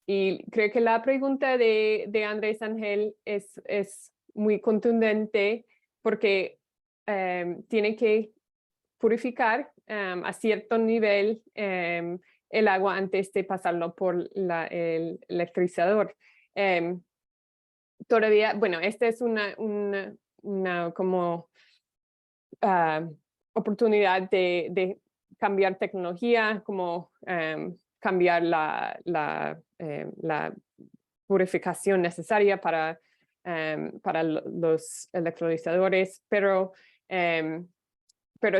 Y creo que la pregunta de Andrés Ángel es muy contundente porque tiene que purificar a cierto nivel el agua antes de pasarlo por el electrizador. Todavía, bueno, esta es una como oportunidad de cambiar tecnología, como cambiar la purificación necesaria para los electrolizadores, pero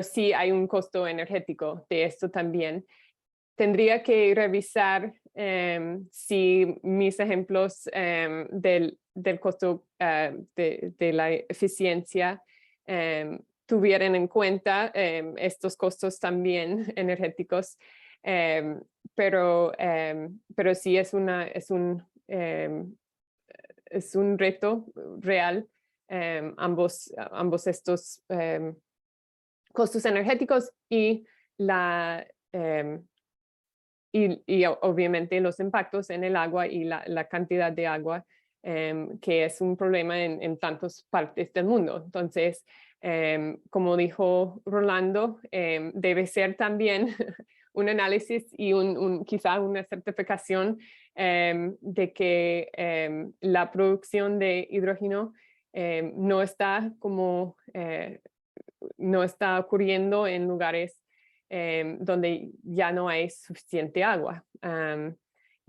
sí hay un costo energético de esto también. Tendría que revisar si mis ejemplos del costo de la eficiencia tuvieran en cuenta estos costos también energéticos, pero sí es un reto real, ambos estos costos energéticos y obviamente los impactos en el agua y la cantidad de agua, que es un problema en tantas partes del mundo. Entonces, como dijo Rolando, debe ser también un análisis y quizá una certificación de que la producción de hidrógeno no está ocurriendo en lugares donde ya no hay suficiente agua.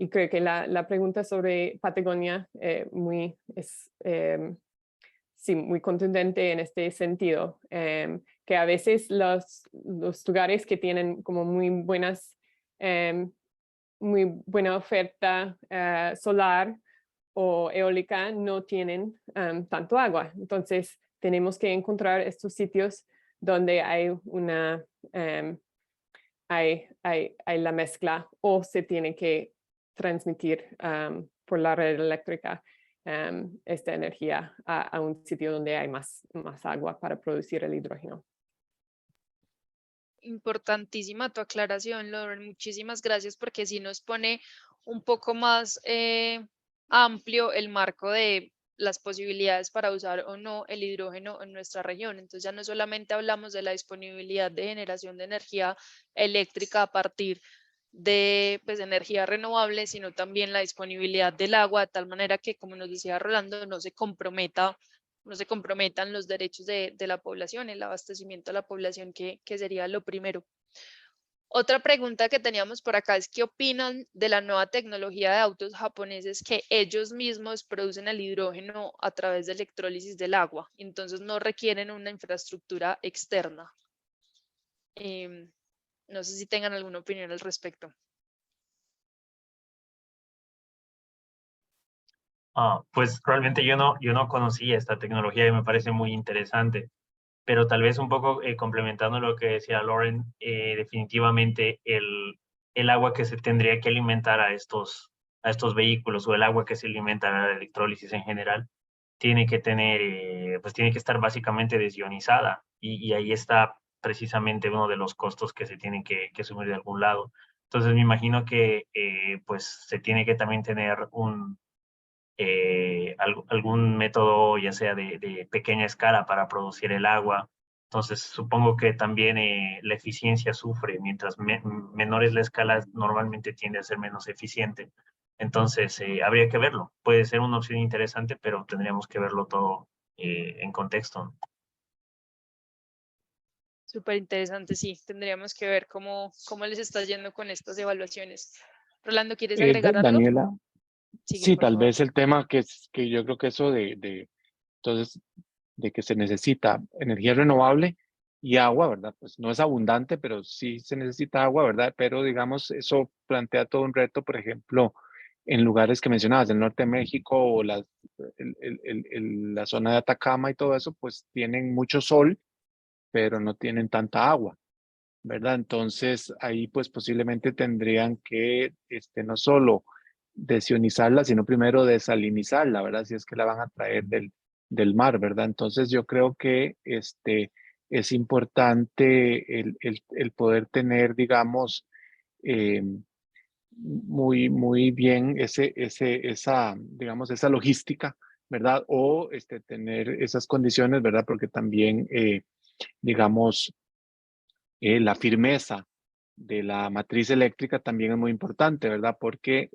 Y creo que la pregunta sobre Patagonia sí, muy contundente en este sentido, que a veces los lugares que tienen como muy buena oferta solar o eólica no tienen tanto agua. Entonces tenemos que encontrar estos sitios donde hay hay la mezcla o se tiene que transmitir por la red eléctrica esta energía a un sitio donde hay más agua para producir el hidrógeno. Importantísima tu aclaración, Lauren. Muchísimas gracias porque sí nos pone un poco más amplio el marco de las posibilidades para usar o no el hidrógeno en nuestra región. Entonces ya no solamente hablamos de la disponibilidad de generación de energía eléctrica a partir de pues, energía renovable, sino también la disponibilidad del agua, de tal manera que, como nos decía Rolando, no se comprometan los derechos de la población, el abastecimiento a la población, que sería lo primero. Otra pregunta que teníamos por acá es, ¿qué opinan de la nueva tecnología de autos japoneses que ellos mismos producen el hidrógeno a través de electrólisis del agua? Entonces no requieren una infraestructura externa. No sé si tengan alguna opinión al respecto. Pues realmente yo no conocía esta tecnología y me parece muy interesante, pero tal vez un poco complementando lo que decía Lauren, definitivamente el agua que se tendría que alimentar a estos vehículos o el agua que se alimenta a la electrólisis en general tiene que tener, pues tiene que estar básicamente desionizada y ahí está precisamente uno de los costos que se tienen que asumir de algún lado. Entonces me imagino que pues se tiene que también tener algún método, ya sea de pequeña escala para producir el agua. Entonces, supongo que también la eficiencia sufre, mientras menor es la escala, normalmente tiende a ser menos eficiente. Entonces, habría que verlo. Puede ser una opción interesante, pero tendríamos que verlo todo en contexto. Súper interesante, sí. Tendríamos que ver cómo les está yendo con estas evaluaciones. Rolando, ¿quieres agregar algo? Daniela, Sigue, sí, por tal favor. vez el tema que yo creo que eso entonces, de que se necesita energía renovable y agua, ¿verdad? Pues no es abundante, pero sí se necesita agua, ¿verdad? Pero digamos, eso plantea todo un reto, por ejemplo, en lugares que mencionabas, del norte de México o la zona de Atacama y todo eso, pues tienen mucho sol, pero no tienen tanta agua, ¿verdad? Entonces ahí pues posiblemente tendrían que no solo desionizarla, sino primero desalinizarla, ¿verdad? Si es que la van a traer del mar, ¿verdad? Entonces yo creo que es importante el poder tener, digamos, eh, muy bien digamos, esa logística, ¿verdad? O tener esas condiciones, ¿verdad? Porque también, digamos, la firmeza de la matriz eléctrica también es muy importante, ¿verdad? Porque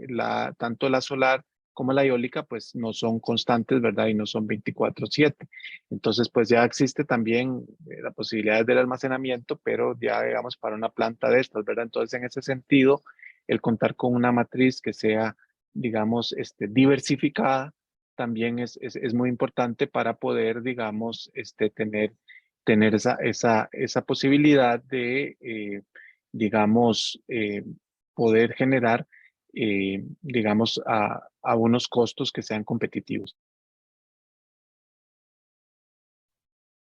tanto la solar como la eólica, pues no son constantes, ¿verdad? Y no son 24/7. Entonces, pues ya existe también la posibilidad del almacenamiento, pero ya, digamos, para una planta de estas, ¿verdad? Entonces, en ese sentido, el contar con una matriz que sea, digamos, diversificada, también es muy importante para poder, digamos, tener esa posibilidad de, digamos, poder generar, digamos, a unos costos que sean competitivos.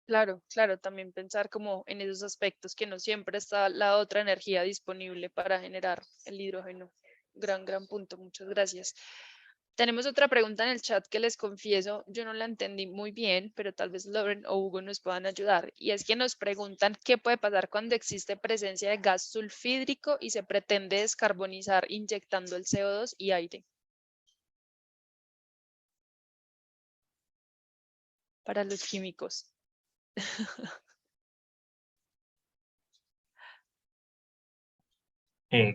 Claro, claro, también pensar como en esos aspectos que no siempre está la otra energía disponible para generar el hidrógeno. Gran punto, muchas gracias. Tenemos otra pregunta en el chat que les confieso, yo no la entendí muy bien, pero tal vez Lauren o Hugo nos puedan ayudar. Y es que nos preguntan qué puede pasar cuando existe presencia de gas sulfídrico y se pretende descarbonizar inyectando el CO2 y aire. Para los químicos.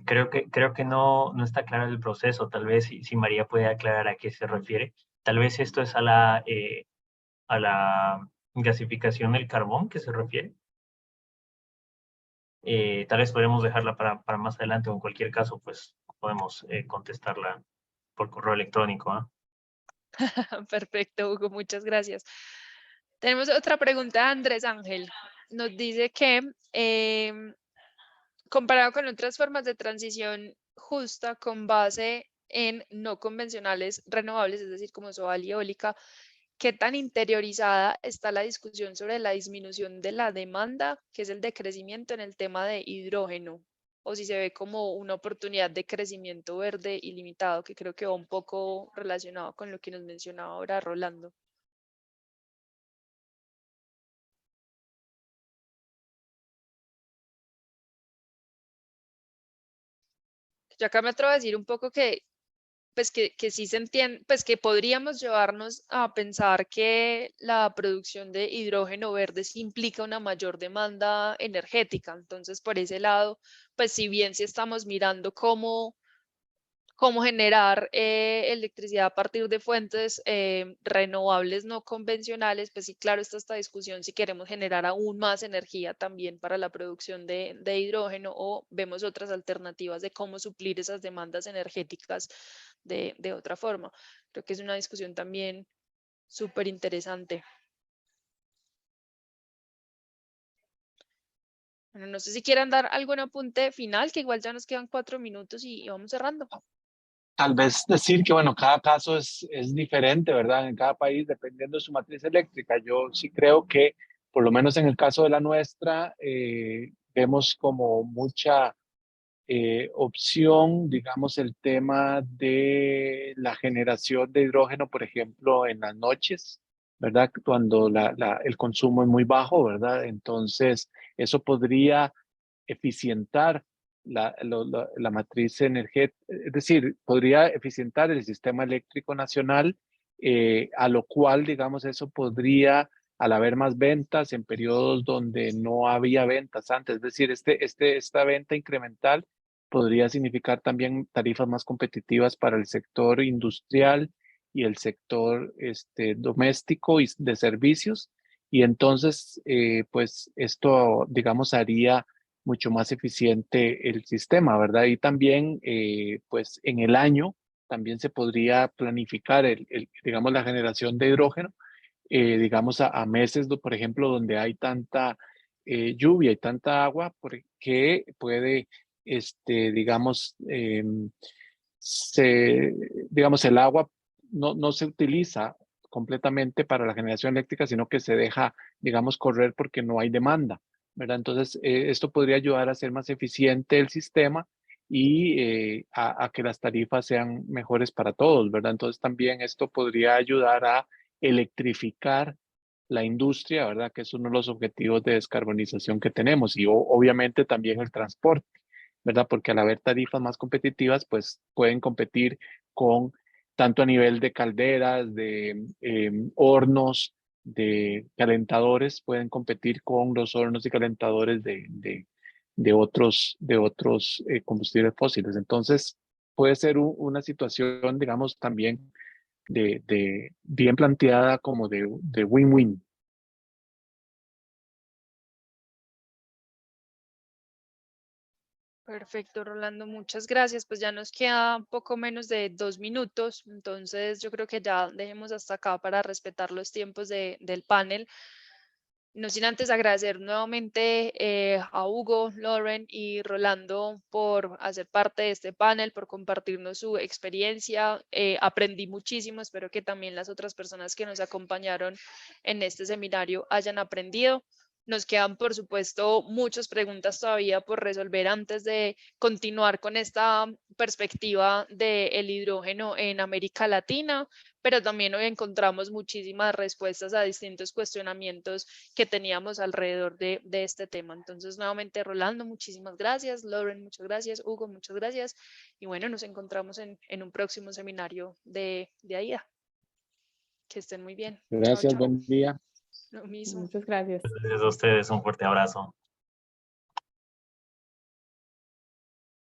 Creo que no está claro el proceso. Tal vez si María puede aclarar a qué se refiere. Tal vez esto es a la gasificación del carbón que se refiere. Tal vez podremos dejarla para más adelante o en cualquier caso, pues podemos contestarla por correo electrónico. ¿Ah? Perfecto, Hugo, muchas gracias. Tenemos otra pregunta de Andrés Ángel. Nos dice que comparado con otras formas de transición justa con base en no convencionales renovables, es decir, como solar y eólica, ¿qué tan interiorizada está la discusión sobre la disminución de la demanda, que es el decrecimiento en el tema de hidrógeno? O si se ve como una oportunidad de crecimiento verde ilimitado, que creo que va un poco relacionado con lo que nos mencionaba ahora Rolando. Yo acá me atrevo a decir un poco que pues que sí se entiende, pues que podríamos llevarnos a pensar que la producción de hidrógeno verde sí implica una mayor demanda energética. Entonces, por ese lado, pues si bien sí estamos mirando cómo generar electricidad a partir de fuentes renovables no convencionales, pues sí, claro, está esta discusión si queremos generar aún más energía también para la producción de hidrógeno o vemos otras alternativas de cómo suplir esas demandas energéticas de otra forma. Creo que es una discusión también súper interesante. Bueno, no sé si quieran dar algún apunte final, que igual ya nos quedan 4 minutos y vamos cerrando. Tal vez decir que, bueno, cada caso es diferente, ¿verdad? En cada país, dependiendo de su matriz eléctrica. Yo sí creo que, por lo menos en el caso de la nuestra, vemos como mucha opción, digamos, el tema de la generación de hidrógeno, por ejemplo, en las noches, ¿verdad? Cuando el consumo es muy bajo, ¿verdad? Entonces, eso podría eficientar la matriz energética, es decir, podría eficientar el sistema eléctrico nacional, a lo cual, digamos, eso podría, al haber más ventas en periodos donde no había ventas antes, es decir, esta venta incremental podría significar también tarifas más competitivas para el sector industrial y el sector doméstico y de servicios. Y entonces, pues esto, digamos, haría mucho más eficiente el sistema, ¿verdad? Y también, pues en el año también se podría planificar digamos, la generación de hidrógeno, digamos, a meses, por ejemplo, donde hay tanta lluvia y tanta agua, porque puede, digamos, digamos, el agua no se utiliza completamente para la generación eléctrica, sino que se deja, digamos, correr porque no hay demanda, ¿verdad? Entonces, esto podría ayudar a hacer más eficiente el sistema y a que las tarifas sean mejores para todos, ¿verdad? Entonces, también esto podría ayudar a electrificar la industria, ¿verdad? Que es uno de los objetivos de descarbonización que tenemos y obviamente también el transporte, ¿verdad? Porque al haber tarifas más competitivas, pues pueden competir con tanto a nivel de calderas, de hornos, de calentadores, pueden competir con los hornos y calentadores de otros combustibles fósiles. Entonces, puede ser una situación, digamos, también de bien planteada como de win-win. Perfecto, Rolando, muchas gracias. Pues ya nos queda poco menos de 2 minutos, entonces yo creo que ya dejemos hasta acá para respetar los tiempos del panel. No sin antes agradecer nuevamente a Hugo, Lauren y Rolando por hacer parte de este panel, por compartirnos su experiencia. Aprendí muchísimo, espero que también las otras personas que nos acompañaron en este seminario hayan aprendido. Nos quedan, por supuesto, muchas preguntas todavía por resolver antes de continuar con esta perspectiva del hidrógeno en América Latina, pero también hoy encontramos muchísimas respuestas a distintos cuestionamientos que teníamos alrededor de este tema. Entonces, nuevamente, Rolando, muchísimas gracias. Lauren, muchas gracias. Hugo, muchas gracias. Y bueno, nos encontramos en un próximo seminario de AIDA. Que estén muy bien. Chao, Gracias, chao. buen día. Lo mismo. Muchas gracias. Gracias a ustedes, un fuerte abrazo.